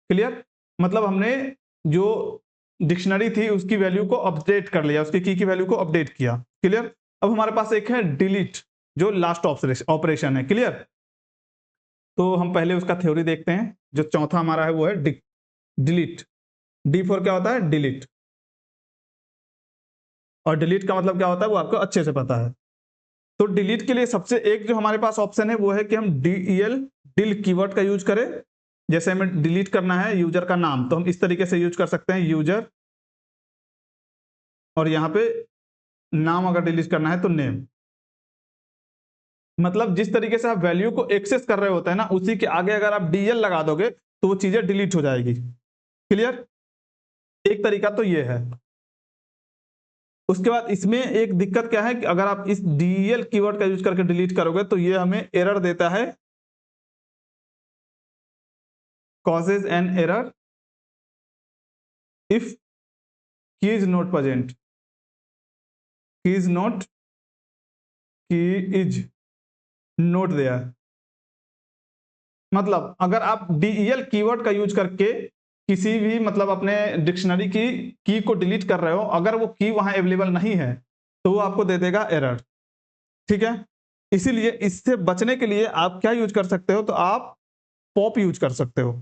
क्लियर? मतलब हमने जो डिक्शनरी थी उसकी वैल्यू को अपडेट कर लिया, उसकी की वैल्यू को अपडेट किया। क्लियर? अब हमारे पास एक है डिलीट, जो लास्ट ऑपरेशन है। क्लियर? तो हम पहले उसका थ्योरी देखते हैं। जो चौथा हमारा है वो है डिलीट। डी फॉर क्या होता है, डिलीट, और डिलीट का मतलब क्या होता है वो आपको अच्छे से पता है। तो डिलीट के लिए सबसे एक जो हमारे पास ऑप्शन है वो है कि हम डिल कीवर्ड का यूज करें। जैसे हमें डिलीट करना है यूजर का नाम, तो हम इस तरीके से यूज कर सकते हैं यूजर, और यहाँ पे नाम अगर डिलीट करना है तो नेम। मतलब जिस तरीके से आप वैल्यू को एक्सेस कर रहे होते हैं ना, उसी के आगे अगर आप डीएल लगा दोगे तो वो चीजें डिलीट हो जाएगी। क्लियर? एक तरीका तो ये है। उसके बाद इसमें एक दिक्कत क्या है कि अगर आप इस डीएल कीवर्ड का यूज करके डिलीट करोगे तो ये हमें एरर देता है, causes an error if key is not present, key is not, key is not there। मतलब अगर आप डीईएल कीवर्ड का यूज करके किसी भी मतलब अपने डिक्शनरी की को डिलीट कर रहे हो, अगर वो की वहां अवेलेबल नहीं है तो वो आपको दे देगा एरर। ठीक है? इसीलिए इससे बचने के लिए आप क्या यूज कर सकते हो, तो आप पॉप यूज कर सकते हो।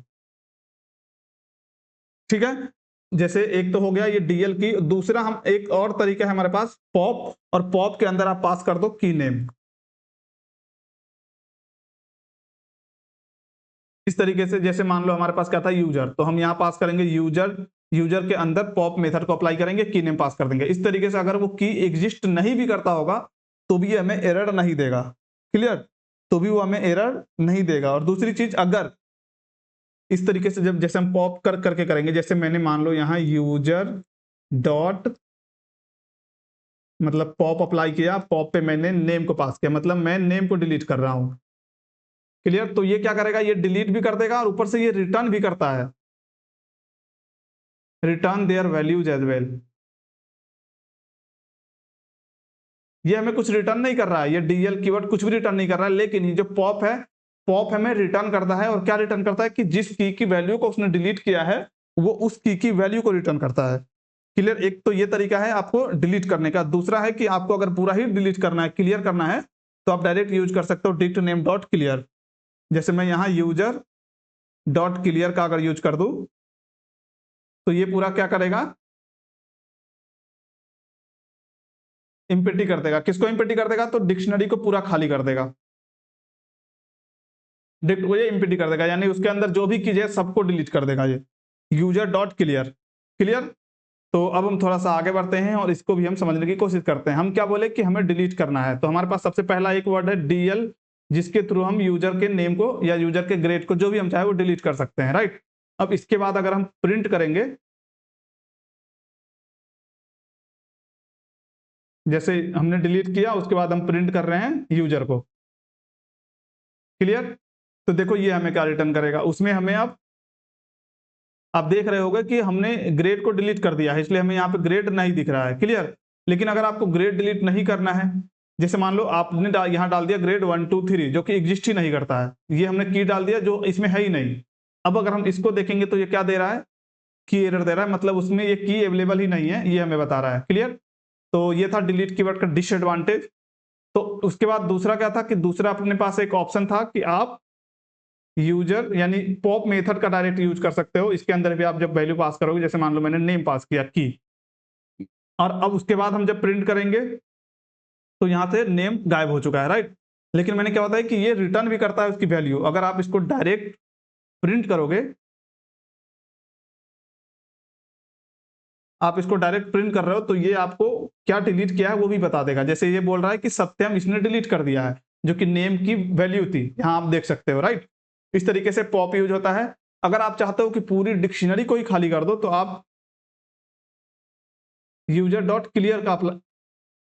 ठीक है? जैसे एक तो हो गया ये डीएल की, दूसरा हम एक और तरीका है हमारे पास पॉप, और पॉप के अंदर आप पास कर दो की नेम। इस तरीके से जैसे मान लो हमारे पास क्या था यूजर, तो हम यहाँ पास करेंगे यूजर, यूजर के अंदर पॉप मेथड को अप्लाई करेंगे, की नेम पास कर देंगे। इस तरीके से अगर वो की एग्जिस्ट नहीं भी करता होगा तो भी हमें एरर नहीं देगा। क्लियर? तो भी वो हमें एरर नहीं देगा। और दूसरी चीज, अगर इस तरीके से जब जैसे हम पॉप करके करेंगे, जैसे मैंने मान लो यहाँ यूजर डॉट मतलब पॉप अप्लाई किया, पॉप पे मैंने नेम को पास किया, मतलब मैं नेम को डिलीट कर रहा हूं। क्लियर? तो ये क्या करेगा, ये डिलीट भी कर देगा और ऊपर से ये रिटर्न भी करता है, return their values as well. ये हमें कुछ रिटर्न नहीं कर रहा है, ये डीएल कीवर्ड कुछ भी रिटर्न नहीं कर रहा है, लेकिन ये जो पॉप है, पॉप हमें रिटर्न करता है। और क्या रिटर्न करता है कि जिस की वैल्यू को उसने डिलीट किया है वो उस की वैल्यू को रिटर्न करता है। क्लियर? एक तो ये तरीका है आपको डिलीट करने का। दूसरा है कि आपको अगर पूरा ही डिलीट करना है, क्लियर करना है, तो आप डायरेक्ट यूज कर सकते हो डिक्ट नेम डॉट क्लियर। जैसे मैं यहाँ यूजर डॉट क्लियर का अगर यूज कर दूं तो ये पूरा क्या करेगा, इम्पिटी कर देगा। किसको इम्पिटी कर देगा, तो डिक्शनरी को पूरा खाली कर देगा। ये इम्पिटी कर देगा, यानी उसके अंदर जो भी कीजिए सबको डिलीट कर देगा ये यूजर डॉट क्लियर। क्लियर? तो अब हम थोड़ा सा आगे बढ़ते हैं और इसको भी हम समझने की कोशिश करते हैं। हम क्या बोले कि हमें डिलीट करना है, तो हमारे पास सबसे पहला एक वर्ड है डीएल, जिसके थ्रू हम यूजर के नेम को या यूजर के ग्रेड को जो भी हम चाहे वो डिलीट कर सकते हैं। राइट? अब इसके बाद अगर हम प्रिंट करेंगे जैसे हमने डिलीट किया उसके बाद हम प्रिंट कर रहे हैं यूजर को, क्लियर। तो देखो ये हमें क्या रिटर्न करेगा, उसमें हमें अब आप देख रहे होगे कि हमने ग्रेड को डिलीट कर दिया है, इसलिए हमें यहाँ पे ग्रेड नहीं दिख रहा है, क्लियर। लेकिन अगर आपको ग्रेड डिलीट नहीं करना है, जैसे मान लो आपने यहाँ डाल दिया ग्रेड 1 2 3 जो कि एग्जिस्ट ही नहीं करता है, ये हमने की डाल दिया जो इसमें है ही नहीं। अब अगर हम इसको देखेंगे तो ये क्या दे रहा है, की एरर दे रहा है, मतलब उसमें ये की अवेलेबल ही नहीं है, ये हमें बता रहा है, क्लियर। तो ये था डिलीट कीवर्ड का डिसएडवांटेज। तो उसके बाद दूसरा क्या था कि दूसरा अपने पास एक ऑप्शन था कि आप यूजर यानी पॉप मेथड का डायरेक्ट यूज कर सकते हो, इसके अंदर भी आप जब वैल्यू पास करोगे, जैसे मान लो मैंने नेम पास किया की, और अब उसके बाद हम जब प्रिंट करेंगे तो यहाँ से नेम गायब हो चुका है, राइट। लेकिन मैंने क्या बताया कि ये रिटर्न भी करता है उसकी वैल्यू, अगर आप इसको डायरेक्ट प्रिंट करोगे, आप इसको डायरेक्ट प्रिंट कर रहे हो तो ये आपको क्या डिलीट किया है वो भी बता देगा। जैसे ये बोल रहा है कि सत्यम इसने डिलीट कर दिया है, जो कि नेम की वैल्यू थी, यहाँ आप देख सकते हो, राइट। इस तरीके से पॉप यूज होता है। अगर आप चाहते हो कि पूरी डिक्शनरी को ही खाली कर दो तो आप यूजर डॉट क्लियर का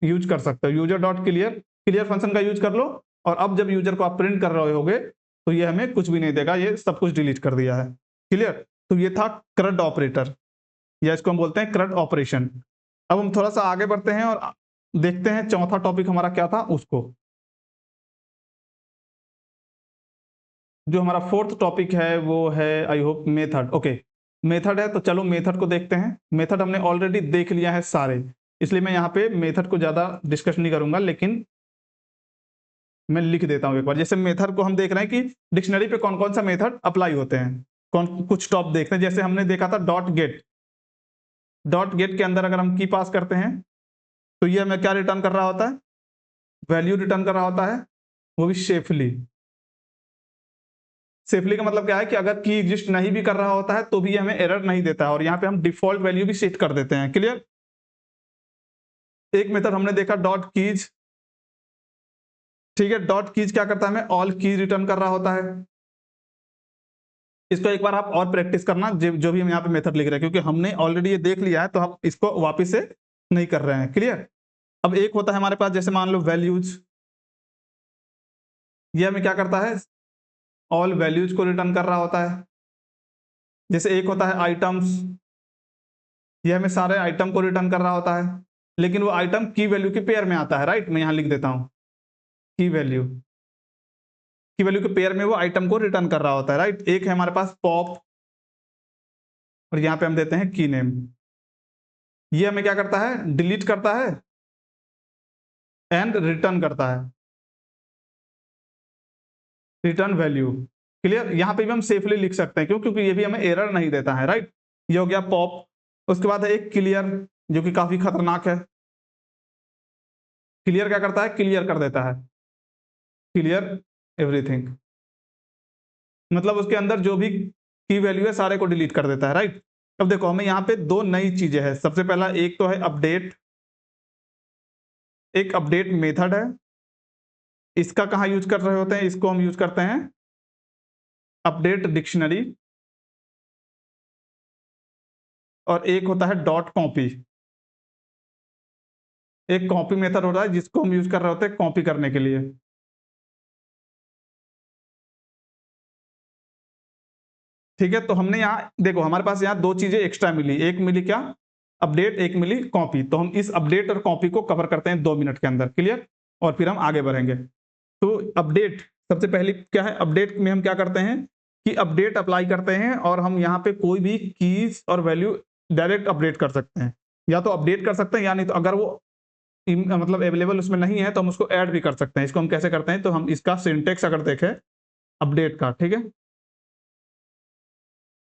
यूज कर सकते हो, user dot clear clear function का यूज कर लो, और अब जब यूजर को आप प्रिंट कर रहे होगे तो ये हमें कुछ भी नहीं देगा, ये सब कुछ डिलीट कर दिया है, क्लियर। तो ये था करंट ऑपरेटर, या इसको हम बोलते हैं करंट ऑपरेशन। अब हम थोड़ा सा आगे बढ़ते हैं और देखते हैं चौथा टॉपिक हमारा क्या था उसको। जो हमारा फोर्थ टॉपिक है वो है I hope method, okay. Method है तो चलो मेथड को देखते हैं। मेथड हमने ऑलरेडी देख लिया है सारे, इसलिए मैं यहाँ पे मेथड को ज्यादा डिस्कस नहीं करूंगा, लेकिन मैं लिख देता हूं एक बार। जैसे मेथड को हम देख रहे हैं कि डिक्शनरी पे कौन कौन सा मेथड अप्लाई होते हैं, कौन कुछ टॉप देखते हैं। जैसे हमने देखा था डॉट गेट, डॉट गेट के अंदर अगर हम की पास करते हैं तो ये हमें क्या रिटर्न कर रहा होता है, वैल्यू रिटर्न कर रहा होता है, वो भी सेफली। सेफली का मतलब क्या है कि अगर की एग्जिस्ट नहीं भी कर रहा होता है तो भी ये हमें एरर नहीं देता है, और यहाँ पे हम डिफॉल्ट वैल्यू भी सेट कर देते हैं, क्लियर। एक मेथड हमने देखा डॉट कीज, ठीक है। डॉट कीज क्या करता है, हमें ऑल कीज रिटर्न कर रहा होता है। इसको एक बार आप और प्रैक्टिस करना, जो भी हम यहाँ पे मेथड लिख रहे हैं, क्योंकि हमने ऑलरेडी ये देख लिया है तो हम इसको वापस से नहीं कर रहे हैं, क्लियर। अब एक होता है हमारे पास, जैसे मान लो वैल्यूज, ये हमें क्या करता है, ऑल वैल्यूज को रिटर्न कर रहा होता है। जैसे एक होता है आइटम्स, ये हमें सारे आइटम को रिटर्न कर रहा होता है, लेकिन वो आइटम की वैल्यू के पेयर में आता है, राइट। मैं यहाँ लिख देता हूँ की वैल्यू, की वैल्यू के पेयर में वो आइटम को रिटर्न कर रहा होता है, राइट। एक है हमारे पास पॉप, और यहाँ पे हम देते हैं की नेम, ये हमें क्या करता है, डिलीट करता है एंड रिटर्न करता है, रिटर्न वैल्यू, क्लियर। यहाँ पे भी हम सेफली लिख सकते हैं, क्यों, क्योंकि ये भी हमें एरर नहीं देता है, राइट। ये हो गया पॉप। उसके बाद है एक क्लियर, जो कि काफी खतरनाक है। क्लियर क्या करता है, क्लियर कर देता है, क्लियर एवरीथिंग, मतलब उसके अंदर जो भी की वैल्यू है सारे को डिलीट कर देता है, राइट। अब देखो हमें यहाँ पे दो नई चीजें हैं। सबसे पहला एक तो है अपडेट, एक अपडेट मेथड है। इसका कहाँ यूज कर रहे होते हैं, इसको हम यूज करते हैं अपडेट डिक्शनरी, और एक होता है डॉट कॉपी, एक कॉपी मेथड होता है जिसको हम यूज कर रहे होते हैं कॉपी करने के लिए, ठीक है। तो हमने यहाँ देखो हमारे पास यहाँ दो चीजें एक्स्ट्रा मिली, एक मिली क्या, अपडेट, एक मिली कॉपी। तो हम इस अपडेट और कॉपी को कवर करते हैं 2 मिनट के अंदर, क्लियर, और फिर हम आगे बढ़ेंगे। तो अपडेट सबसे पहले क्या है, अपडेट में हम क्या करते हैं कि अपडेट अप्लाई करते हैं, और हम यहाँ पे कोई भी कीज और वैल्यू डायरेक्ट अपडेट कर सकते हैं, या तो अपडेट कर सकते हैं, या नहीं तो अगर वो मतलब अवेलेबल उसमें नहीं है तो हम उसको ऐड भी कर सकते हैं। इसको हम कैसे करते हैं, तो हम इसका सिंटेक्स अगर देखें अपडेट का, ठीक है,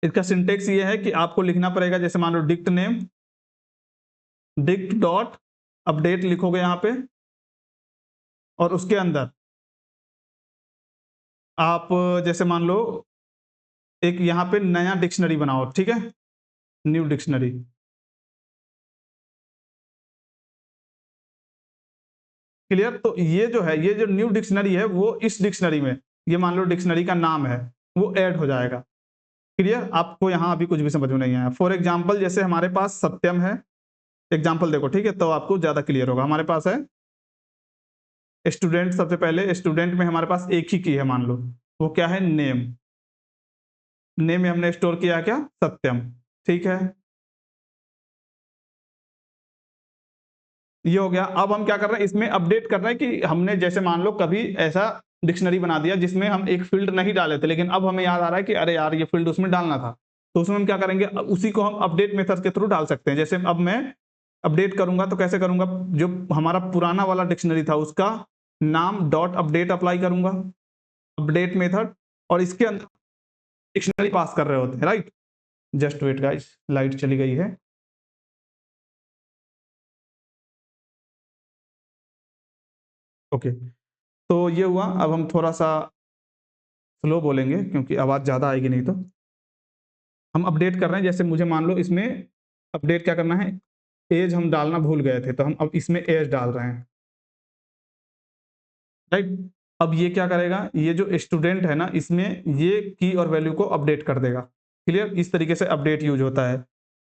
इसका सिंटेक्स ये है कि आपको लिखना पड़ेगा, जैसे मान लो dict name, dict dot update लिखोगे यहाँ पे, और उसके अंदर आप जैसे मान लो एक यहाँ पे नया डिक्शनरी बनाओ, ठीक है, न्यू डिक्शनरी, क्लियर। तो ये जो है, ये जो न्यू डिक्शनरी है वो इस डिक्शनरी में, ये मान लो डिक्शनरी का नाम है, वो ऐड हो जाएगा, क्लियर। आपको यहाँ अभी कुछ भी समझ में नहीं आया। फॉर एग्जाम्पल जैसे हमारे पास सत्यम है, एग्जाम्पल देखो, ठीक है, तो आपको ज्यादा क्लियर होगा। हमारे पास है स्टूडेंट, सबसे पहले स्टूडेंट में हमारे पास एक ही की है, मान लो वो क्या है, नेम। नेम में हमने स्टोर किया क्या, सत्यम, ठीक है, ये हो गया। अब हम क्या कर रहे हैं, इसमें अपडेट कर रहे हैं कि हमने जैसे मान लो कभी ऐसा डिक्शनरी बना दिया जिसमें हम एक फील्ड नहीं डाले थे, लेकिन अब हमें याद आ रहा है कि अरे यार ये फील्ड उसमें डालना था, तो उसमें हम क्या करेंगे, उसी को हम अपडेट मेथड के थ्रू डाल सकते हैं। जैसे अब मैं अपडेट करूंगा तो कैसे करूंगा, जो हमारा पुराना वाला डिक्शनरी था उसका नाम डॉट अपडेट अप्लाई करूंगा, अपडेट मेथड, और इसके अंदर डिक्शनरी पास कर रहे होते हैं, right. Just wait guys, light चली गई है। ओके, तो ये हुआ। अब हम थोड़ा सा स्लो बोलेंगे क्योंकि आवाज ज्यादा आएगी नहीं तो। हम अपडेट कर रहे हैं, जैसे मुझे मान लो इसमें अपडेट क्या करना है, एज हम डालना भूल गए थे, तो हम अब इसमें एज डाल रहे हैं, राइट। अब ये क्या करेगा, ये जो स्टूडेंट है ना, इसमें ये की और वैल्यू को अपडेट कर देगा। क्लियर, इस तरीके से अपडेट यूज होता है,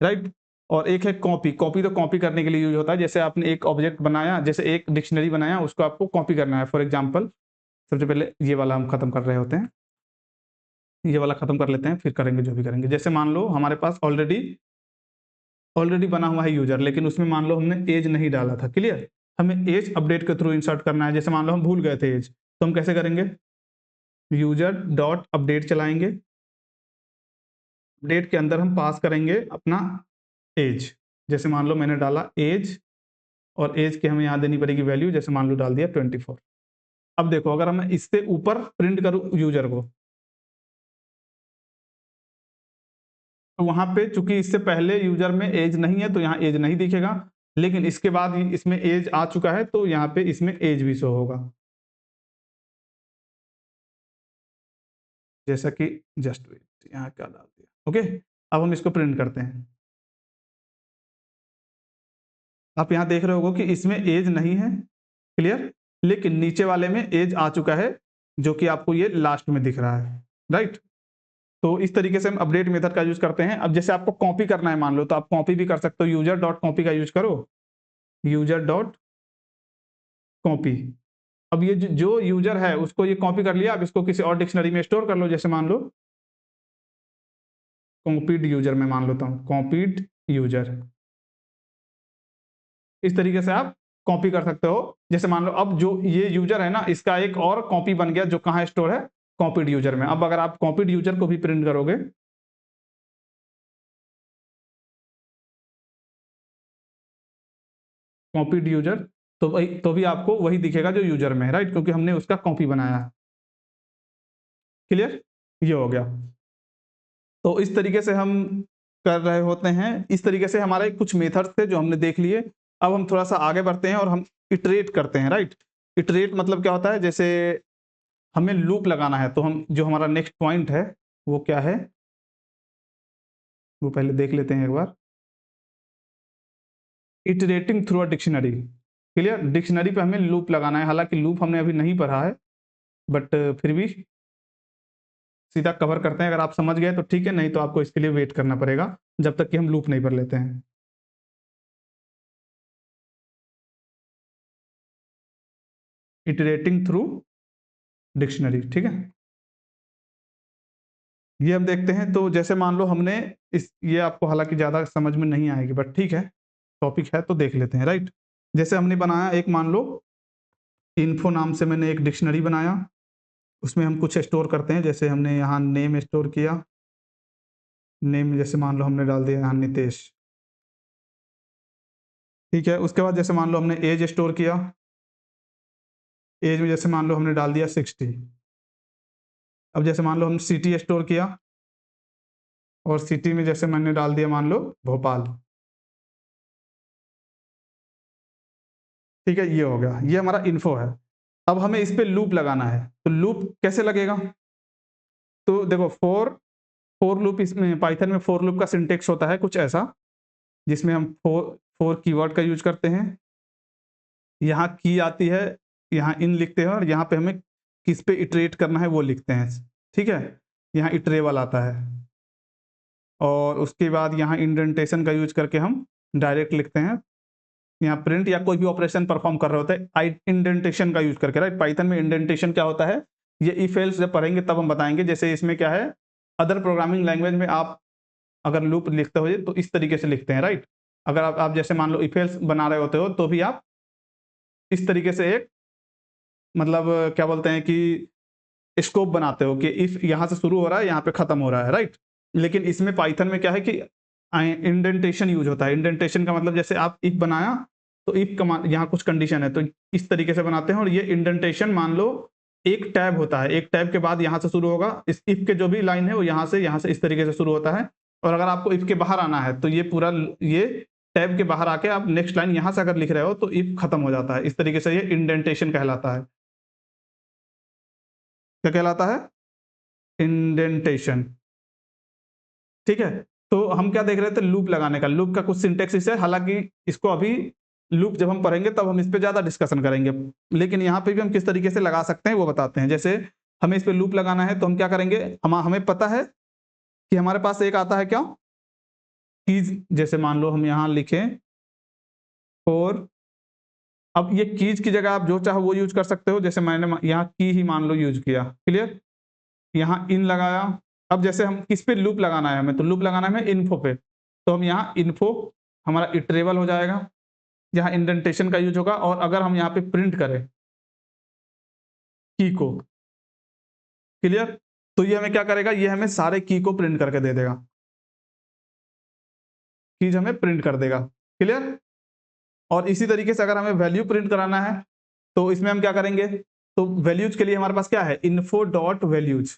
राइट। और एक है कॉपी। कॉपी तो कॉपी करने के लिए यूज होता है, जैसे आपने एक ऑब्जेक्ट बनाया, जैसे एक डिक्शनरी बनाया, उसको आपको कॉपी करना है। फॉर एग्जाम्पल, सबसे पहले ये वाला हम खत्म कर रहे होते हैं, ये वाला खत्म कर लेते हैं, फिर करेंगे जो भी करेंगे। जैसे मान लो हमारे पास ऑलरेडी ऑलरेडी बना हुआ है यूजर, लेकिन उसमें मान लो हमने एज नहीं डाला था। क्लियर, हमें एज अपडेट के थ्रू इंसर्ट करना है। जैसे मान लो हम भूल गए थे एज, तो हम कैसे करेंगे, यूजर डॉट अपडेट चलाएंगे, अपडेट के अंदर हम पास करेंगे अपना एज। जैसे मान लो मैंने डाला एज, और एज के हमें यहाँ देनी पड़ेगी वैल्यू, जैसे मान लो डाल दिया 24। अब देखो, अगर मैं इससे ऊपर प्रिंट करूं यूजर को, तो वहां पे चूंकि इससे पहले यूजर में एज नहीं है तो यहाँ एज नहीं दिखेगा, लेकिन इसके बाद इसमें एज आ चुका है तो यहाँ पे इसमें एज भी शो होगा, जैसा कि जस्ट वेट, यहाँ क्या डाल दिया। ओके, अब हम इसको प्रिंट करते हैं। आप यहाँ देख रहे होगे कि इसमें एज नहीं है, क्लियर, लेकिन नीचे वाले में एज आ चुका है, जो कि आपको ये लास्ट में दिख रहा है, राइट। तो इस तरीके से हम अपडेट मेथड का यूज करते हैं। अब जैसे आपको कॉपी करना है मान लो, तो आप कॉपी भी कर सकते हो, यूजर डॉट कॉपी का यूज करो, यूजर डॉट कॉपी। अब ये जो यूजर है उसको ये कॉपी कर लिया, अब इसको किसी और डिक्शनरी में स्टोर कर लो। जैसे मान लो कॉपीड यूजर में मान लेता हूँ, कॉपीड यूजर, इस तरीके से आप कॉपी कर सकते हो। जैसे मान लो अब जो ये यूजर है ना, इसका एक और कॉपी बन गया, जो कहाँ स्टोर है, कॉपीड यूजर में। अब अगर आप कॉपीड यूजर को भी प्रिंट करोगे, कॉपीड यूजर, तो वही, तो भी आपको वही दिखेगा जो यूजर में है, राइट, क्योंकि हमने उसका कॉपी बनाया है। क्लियर, ये हो गया। तो इस तरीके से हम कर रहे होते हैं। इस तरीके से हमारे कुछ मेथड्स थे जो हमने देख लिए। अब हम थोड़ा सा आगे बढ़ते हैं और हम इटरेट करते हैं, राइट। इटरेट मतलब क्या होता है, जैसे हमें लूप लगाना है, तो हम जो हमारा नेक्स्ट पॉइंट है वो क्या है, वो पहले देख लेते हैं एक बार। Iterating through a dictionary. Clear, dictionary पे हमें लूप लगाना है। हालांकि लूप हमने अभी नहीं पढ़ा है, बट फिर भी सीधा कवर करते हैं। अगर आप समझ गए तो ठीक है, नहीं तो आपको इसके लिए वेट करना पड़ेगा जब तक कि हम लूप नहीं पढ़ लेते हैं। इटरेटिंग थ्रू डिक्शनरी, ठीक है, ये हम देखते हैं। तो जैसे मान लो हमने इस, ये आपको हालांकि ज्यादा समझ में नहीं आएगी, बट ठीक है, टॉपिक है तो देख लेते हैं, राइट। जैसे हमने बनाया एक, मान लो इन्फो नाम से मैंने एक डिक्शनरी बनाया, उसमें हम कुछ स्टोर करते हैं। जैसे हमने यहाँ नेम स्टोर किया, नेम जैसे मान लो हमने डाल दिया यहाँ नितेश, ठीक है। उसके बाद जैसे मान लो हमने एज स्टोर किया, एज में जैसे मान लो हमने डाल दिया 60। अब जैसे मान लो हम सिटी स्टोर किया, और सिटी में जैसे मैंने डाल दिया मान लो भोपाल, ठीक है, ये हो गया, ये हमारा इन्फो है। अब हमें इस पे लूप लगाना है, तो लूप कैसे लगेगा, तो देखो फोर, फोर लूप, इसमें पाइथन में फोर लूप का सिंटेक्स होता है कुछ ऐसा, जिसमें हम फोर फोर कीवर्ड का यूज करते हैं। यहाँ की आती है, यहाँ इन लिखते हैं, और यहाँ पे हमें किस पे इटरेट करना है वो लिखते हैं, ठीक है। यहाँ इटरेबल आता है, और उसके बाद यहाँ इंडेंटेशन का यूज करके हम डायरेक्ट लिखते हैं यहाँ प्रिंट या कोई भी ऑपरेशन परफॉर्म कर रहे होते हैं इंडेंटेशन का यूज करके, राइट। पाइथन में इंडेंटेशन क्या होता है ये इफ एल्स जब पढ़ेंगे तब हम बताएंगे। जैसे इसमें क्या है, अदर प्रोग्रामिंग लैंग्वेज में आप अगर लूप लिखते हो तो इस तरीके से लिखते हैं, राइट। अगर आप जैसे मान लो इफ एल्स बना रहे होते हो तो भी आप इस तरीके से एक मतलब क्या बोलते हैं कि स्कोप बनाते हो कि इफ यहाँ से शुरू हो रहा है यहाँ पे खत्म हो रहा है, राइट। लेकिन इसमें पाइथन में क्या है कि इंडेंटेशन यूज होता है। इंडेंटेशन का मतलब जैसे आप इफ बनाया तो इफ का यहाँ कुछ कंडीशन है तो इस तरीके से बनाते हैं, और ये इंडेंटेशन मान लो एक टैब होता है, एक टैब के बाद यहाँ से शुरू होगा, इस इफ के जो भी लाइन है वो यहाँ से इस तरीके से शुरू होता है। और अगर आपको इफ के बाहर आना है तो ये पूरा ये टैब के बाहर आके आप नेक्स्ट लाइन यहाँ से अगर लिख रहे हो तो इफ खत्म हो जाता है। इस तरीके से ये इंडेंटेशन कहलाता है। क्या कहलाता है? इंडेंटेशन। ठीक है, तो हम क्या देख रहे थे, लूप लगाने का। लूप का कुछ सिंटेक्स है, हालांकि इसको अभी लूप जब हम पढ़ेंगे तब हम इस पे ज्यादा डिस्कशन करेंगे, लेकिन यहाँ पे भी हम किस तरीके से लगा सकते हैं वो बताते हैं। जैसे हमें इस पे लूप लगाना है तो हम क्या करेंगे, हमें पता है कि हमारे पास एक आता है क्या, कीज। जैसे मान लो हम यहाँ लिखें और अब ये कीज की जगह आप जो चाहो वो यूज कर सकते हो। जैसे मैंने यहाँ की ही मान लो यूज किया, क्लियर। यहाँ इन लगाया। अब जैसे हम किस पे लूप लगाना है हमें, तो लूप लगाना है हमें इन्फो पे, तो हम यहाँ इन्फो हमारा इटरेबल हो जाएगा, यहाँ इंडेंटेशन का यूज होगा। और अगर हम यहाँ पे प्रिंट करें की को, क्लियर, तो ये हमें क्या करेगा, ये हमें सारे की को प्रिंट करके दे देगा, कीज हमें प्रिंट कर देगा, क्लियर। और इसी तरीके से अगर हमें वैल्यू प्रिंट कराना है तो इसमें हम क्या करेंगे, तो वैल्यूज के लिए हमारे पास क्या है, info dot values.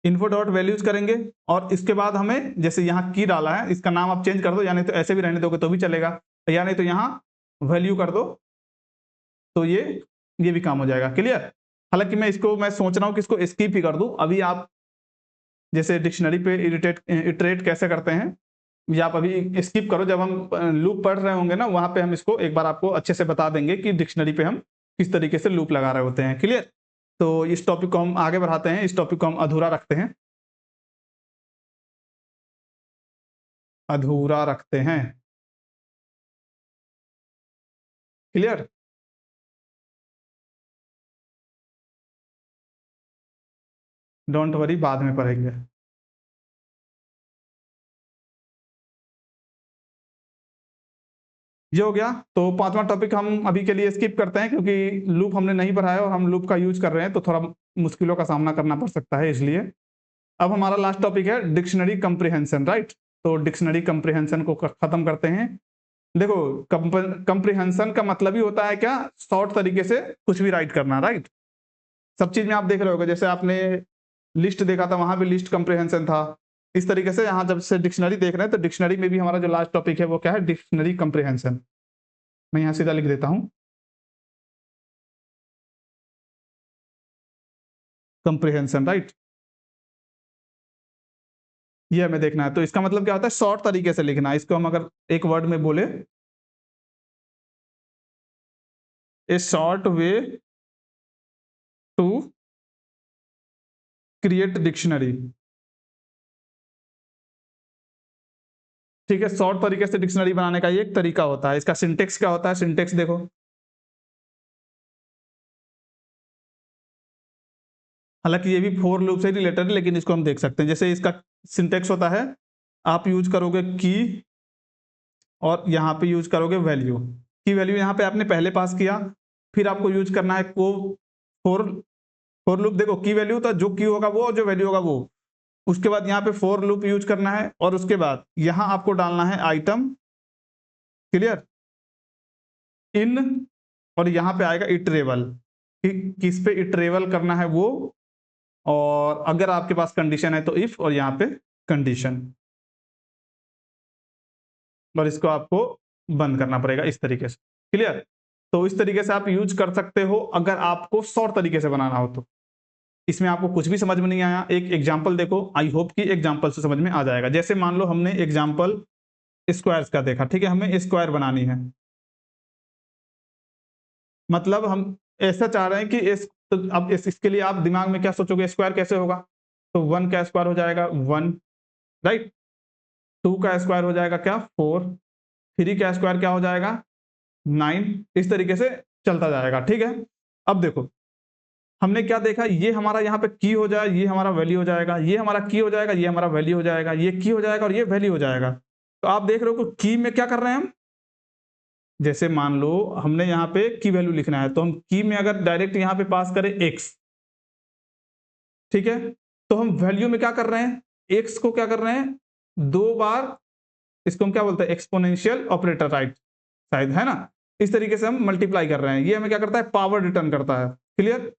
Info dot values करेंगे और इसके बाद हमें जैसे यहाँ की डाला है इसका नाम आप चेंज कर दो, या नहीं तो ऐसे भी रहने दोगे तो भी चलेगा, या नहीं तो यहाँ वैल्यू कर दो तो ये भी काम हो जाएगा, क्लियर। हालांकि मैं सोच रहा हूँ कि इसको स्किप ही कर दूं। अभी आप जैसे डिक्शनरी पे इटरेट कैसे करते हैं ये आप अभी स्किप करो, जब हम लूप पढ़ रहे होंगे ना वहां पे हम इसको एक बार आपको अच्छे से बता देंगे कि डिक्शनरी पे हम किस तरीके से लूप लगा रहे होते हैं, क्लियर। तो इस टॉपिक को हम आगे बढ़ाते हैं, इस टॉपिक को हम अधूरा रखते हैं, अधूरा रखते हैं, क्लियर। डोंट वरी, बाद में पढ़ेंगे। ये हो गया। तो पांचवा टॉपिक हम अभी के लिए स्किप करते हैं क्योंकि लूप हमने नहीं पढ़ा है और हम लूप का यूज कर रहे हैं तो थोड़ा मुश्किलों का सामना करना पड़ सकता है, इसलिए। अब हमारा लास्ट टॉपिक है डिक्शनरी कंप्रिहेंशन, राइट। तो डिक्शनरी कंप्रिहेंशन को खत्म करते हैं। देखो, कंप्रिहेंशन का मतलब ही होता है क्या, शॉर्ट तरीके से कुछ भी राइट करना, राइट। सब चीज में आप देख रहे होगे, जैसे आपने लिस्ट देखा था वहां भी लिस्ट कंप्रिहेंशन था। इस तरीके से यहाँ जब से डिक्शनरी देख रहे हैं तो डिक्शनरी में भी हमारा जो लास्ट टॉपिक है वो क्या है, डिक्शनरी कंप्रिहेंशन। मैं यहाँ सीधा लिख देता हूँ कंप्रिहेंशन, राइट। ये हमें देखना है। तो इसका मतलब क्या होता है, शॉर्ट तरीके से लिखना है। इसको हम अगर एक वर्ड में बोले, a short way to create dictionary. ठीक है, शॉर्ट तरीके से डिक्शनरी बनाने का ये एक तरीका होता है। इसका सिंटेक्स क्या होता है, सिंटेक्स देखो, हालांकि ये भी फोर लूप से रिलेटेड है लेकिन इसको हम देख सकते हैं। जैसे इसका सिंटेक्स होता है, आप यूज करोगे की और यहाँ पे यूज करोगे वैल्यू। की वैल्यू यहाँ पे आपने पहले पास किया, फिर आपको यूज करना है को फोर फोर लूप। देखो की वैल्यू तो जो की होगा वो और जो वैल्यू होगा वो, उसके बाद यहाँ पे फोर लूप यूज करना है और उसके बाद यहाँ आपको डालना है आइटम, क्लियर, इन, और यहाँ पे आएगा इटरेबल, किस पे इटरेबल करना है वो, और अगर आपके पास कंडीशन है तो इफ, और यहाँ पे कंडीशन, और इसको आपको बंद करना पड़ेगा इस तरीके से, क्लियर। तो इस तरीके से आप यूज कर सकते हो अगर आपको शॉर्ट तरीके से बनाना हो तो। इसमें आपको कुछ भी समझ में नहीं आया, एक एग्जांपल देखो, आई होप कि एग्जांपल से समझ में आ जाएगा। जैसे मान लो हमने एग्जांपल स्क्वायर्स का देखा, ठीक है, हमें स्क्वायर बनानी है, मतलब हम ऐसा चाह रहे हैं कि तो अब इसके लिए आप दिमाग में क्या सोचोगे, स्क्वायर कैसे होगा, तो 1 का स्क्वायर हो जाएगा 1, राइट। 2 का स्क्वायर हो जाएगा क्या 4, 3 का स्क्वायर क्या हो जाएगा 9, इस तरीके से चलता जाएगा। ठीक है, अब देखो हमने क्या देखा, ये हमारा यहाँ पे की हो जाए, ये हमारा वैल्यू हो जाएगा, ये हमारा की हो जाएगा, ये हमारा वैल्यू हो जाएगा, ये की हो जाएगा और ये वैल्यू हो जाएगा। तो आप देख रहे हो कि की में क्या कर रहे हैं हम, जैसे मान लो हमने यहाँ पे की वैल्यू लिखना है तो हम की में अगर डायरेक्ट यहाँ पे पास करें x, ठीक है, तो हम वैल्यू में क्या कर रहे हैं, x को क्या कर रहे हैं 2 बार, इसको हम क्या बोलते हैं एक्सपोनेंशियल ऑपरेटर, राइट, शायद है ना, इस तरीके से हम मल्टीप्लाई कर रहे हैं। ये हमें क्या करता है पावर रिटर्न करता है। क्लियर,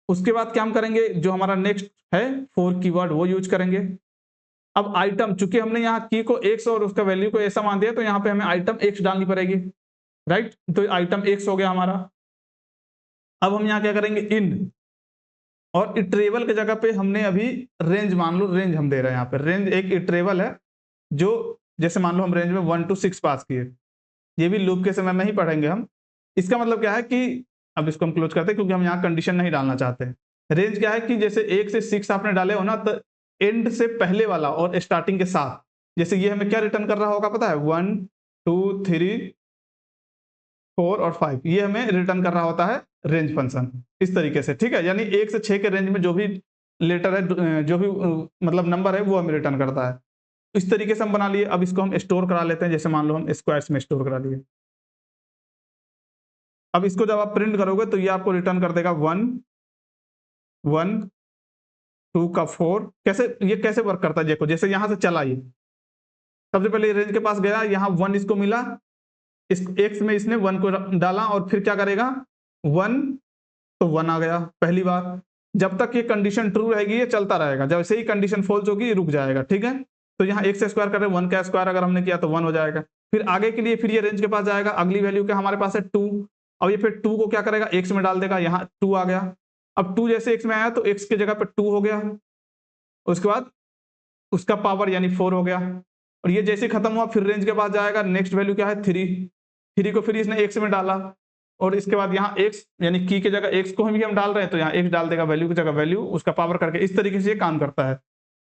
उसके बाद क्या हम करेंगे, जो हमारा नेक्स्ट है 4 कीवर्ड वो यूज करेंगे। अब आइटम, चूंकि हमने यहाँ की को x और उसका वैल्यू को ऐसा मान दिया तो यहाँ पे हमें आइटम x डालनी पड़ेगी, राइट, तो आइटम x हो गया हमारा। अब हम यहाँ क्या करेंगे इन, और इटरेबल की जगह पे हमने अभी रेंज, मान लो रेंज हम दे रहे हैं यहाँ पे, रेंज एक इटरेबल है जो, जैसे मान लो हम रेंज में 1 to 6 पास किए, ये भी लूप के समय में ही पढ़ेंगे हम। इसका मतलब क्या है कि अब इसको हम क्लोज करते हैं क्योंकि हम यहाँ कंडीशन नहीं डालना चाहते हैं। रेंज क्या है कि जैसे 1 से 6 आपने डाले हो ना, तो एंड से पहले वाला और स्टार्टिंग के साथ, जैसे ये हमें क्या रिटर्न कर रहा होगा पता है 1 2 3 4 और 5, ये हमें रिटर्न कर रहा होता है रेंज फंक्शन इस तरीके से। ठीक है, यानी 1 से 6 के रेंज में जो भी लेटर है, जो भी मतलब नंबर है वो हमें रिटर्न करता है। इस तरीके से हम बना लिए। अब इसको हम स्टोर करा लेते हैं, जैसे मान लो हम स्क्वायर्स में स्टोर करा लिए। अब इसको जब आप प्रिंट करोगे तो ये आपको रिटर्न कर देगा 1 1 2 का 4। कैसे, ये कैसे वर्क करता है देखो, जैसे यहां से चला, ये सबसे पहले रेंज के पास गया, यहाँ 1 इसको मिला, इस एक्स में इसने 1 को डाला और फिर क्या करेगा 1, तो 1 आ गया पहली बार। जब तक ये कंडीशन ट्रू रहेगी ये चलता रहेगा, जब से ही कंडीशन फॉल्स होगी ये रुक जाएगा। ठीक है, तो यहाँ x स्क्वायर कर रहे 1 का स्क्वायर अगर हमने किया तो 1 हो जाएगा। फिर आगे के लिए फिर ये रेंज के पास जाएगा, अगली वैल्यू क्या हमारे पास है 2, अब ये फिर 2 को क्या करेगा x में डाल देगा, यहाँ 2 आ गया। अब 2 जैसे x में आया तो x की जगह पर 2 हो गया, उसके बाद उसका पावर यानी 4 हो गया। और ये जैसे खत्म हुआ फिर रेंज के पास जाएगा, नेक्स्ट वैल्यू क्या है 3 को फिर इसने x में डाला, और इसके बाद यहाँ x यानी की की जगह x को हम डाल रहे हैं तो यहाँ x डाल देगा, वैल्यू की जगह वैल्यू, उसका पावर करके। इस तरीके से ये काम करता है।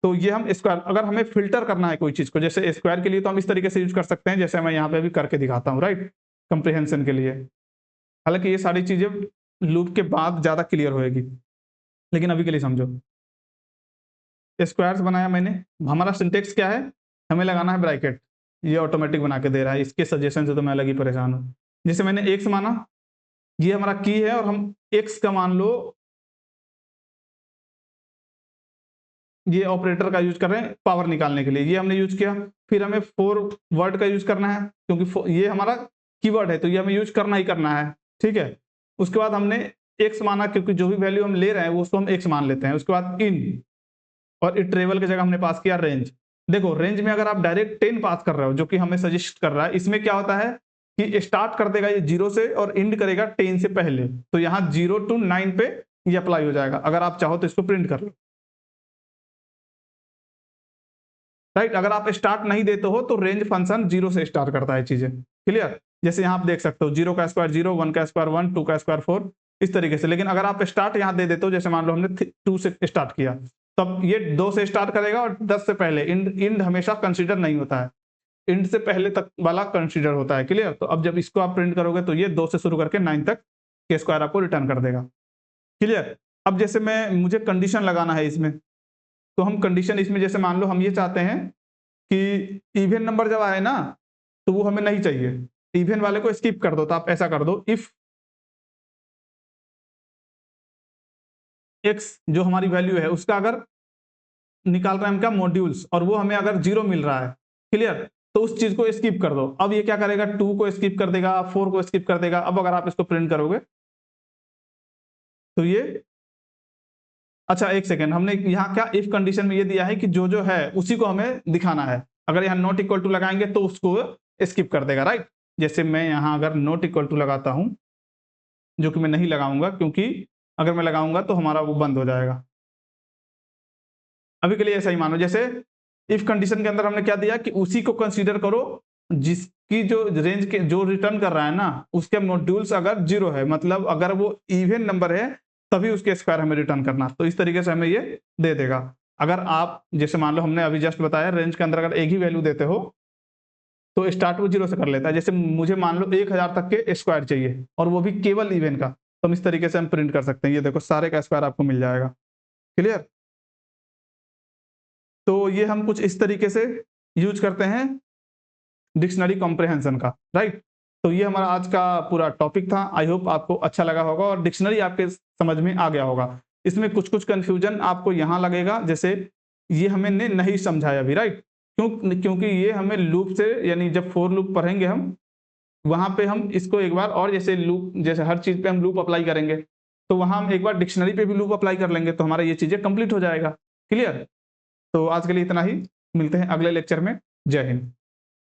तो ये हम स्क्वायर, अगर हमें फिल्टर करना है कोई चीज को, जैसे स्क्वायर के लिए तो हम इस तरीके से यूज कर सकते हैं, जैसे मैं यहाँ पे भी करके दिखाता हूँ, राइट, कंप्रिहेंशन के लिए। हालांकि ये सारी चीजें लूप के बाद ज्यादा क्लियर होएगी, लेकिन अभी के लिए समझो। स्क्वायर्स बनाया मैंने, हमारा सिंटेक्स क्या है, हमें लगाना है ब्रैकेट, ये ऑटोमेटिक बना के दे रहा है, इसके सजेशन से तो मैं अलग ही परेशान हूँ। जैसे मैंने x माना, ये हमारा की है, और हम x का मान लो, ये ऑपरेटर का यूज कर रहे हैं पावर निकालने के लिए, ये हमने यूज किया। फिर हमें 4 वर्ड का यूज करना है, क्योंकि ये हमारा कीवर्ड है तो ये हमें यूज करना ही करना है। ठीक है, उसके बाद हमने x माना, क्योंकि जो भी वैल्यू हम ले रहे हैं वो उसको हम x मान लेते हैं। उसके बाद इन, और इटरेबल की जगह हमने पास किया रेंज। देखो रेंज में अगर आप डायरेक्ट 10 पास कर रहे हो, जो कि हमें सजेस्ट कर रहा है, इसमें क्या होता है कि स्टार्ट कर देगा ये 0 से और एंड करेगा 10 से पहले, तो यहाँ 0 to 9 पे ये अप्लाई हो जाएगा। अगर आप चाहो तो इसको प्रिंट कर लो, राइट। अगर आप स्टार्ट नहीं देते हो तो रेंज फंक्शन 0 से स्टार्ट करता है चीजें। क्लियर, जैसे यहाँ आप देख सकते हो 0 का स्क्वायर 0, 1 का स्क्वायर 1, 2 का स्क्वायर 4, इस तरीके से। लेकिन अगर आप स्टार्ट यहाँ दे देते हो, जैसे मान लो हमने 2 से स्टार्ट किया, तब ये 2 से स्टार्ट करेगा और 10 से पहले। इंड हमेशा कंसीडर नहीं होता है, इंड से पहले तक वाला कंसीडर होता है। क्लियर, तो अब जब इसको आप प्रिंट करोगे तो ये 2 से शुरू करके 9 तक के स्क्वायर आपको रिटर्न कर देगा। क्लियर, अब जैसे मुझे कंडीशन लगाना है इसमें, तो हम कंडीशन इसमें, जैसे मान लो हम ये चाहते हैं कि इवन नंबर जब आए ना तो वो हमें नहीं चाहिए, इवन वाले को स्किप कर दो। तो आप ऐसा कर दो, इफ x जो हमारी वैल्यू है उसका अगर निकाल रहे हैं हम क्या मॉड्यूल्स, और वो हमें अगर 0 मिल रहा है, क्लियर, तो उस चीज को स्किप कर दो। अब ये क्या करेगा 2 को स्किप कर देगा, 4 को स्किप कर देगा। अब अगर आप इसको प्रिंट करोगे तो ये, अच्छा एक सेकेंड, हमने यहाँ क्या इफ कंडीशन में ये दिया है कि जो जो है उसी को हमें दिखाना है। अगर यहाँ नॉट इक्वल टू लगाएंगे तो उसको स्किप कर देगा, राइट। जैसे मैं यहाँ अगर नॉट इक्वल टू लगाता हूं, जो कि मैं नहीं लगाऊंगा, क्योंकि अगर मैं लगाऊंगा तो हमारा वो बंद हो जाएगा। अभी के लिए ऐसा ही मानो, जैसे इफ कंडीशन के अंदर हमने क्या दिया कि उसी को कंसीडर करो जिसकी जो रेंज के जो रिटर्न कर रहा है ना उसके मॉड्यूल्स अगर 0 है, मतलब अगर वो इवन नंबर है तभी उसके स्क्वायर हमें रिटर्न करना। तो इस तरीके से हमें ये दे देगा। अगर आप जैसे मान लो हमने अभी जस्ट बताया रेंज के अंदर अगर एक ही वैल्यू देते हो तो स्टार्ट वो 0 से कर लेता है। जैसे मुझे मान लो 1000 तक के स्क्वायर चाहिए और वो भी केवल इवन का, तो हम इस तरीके से हम प्रिंट कर सकते हैं। ये देखो सारे का स्क्वायर आपको मिल जाएगा। क्लियर? तो ये हम कुछ इस तरीके से यूज करते हैं डिक्शनरी कॉम्प्रिहेंशन का, राइट। तो ये हमारा आज का पूरा टॉपिक था। आई होप आपको अच्छा लगा होगा और डिक्शनरी आपके समझ में आ गया होगा। इसमें कुछ कुछ कंफ्यूजन आपको यहाँ लगेगा, जैसे ये हमें ने नहीं समझाया अभी, राइट। क्योंकि ये हमें लूप से, यानी जब फोर लूप पढ़ेंगे हम, वहां पे हम इसको एक बार और जैसे लूप, जैसे हर चीज पे हम लूप अप्लाई करेंगे, तो वहां हम एक बार डिक्शनरी पे भी लूप अप्लाई कर लेंगे, तो हमारा ये चीजें कंप्लीट हो जाएगा। क्लियर? तो आज के लिए इतना ही, मिलते हैं अगले लेक्चर में। जय हिंद।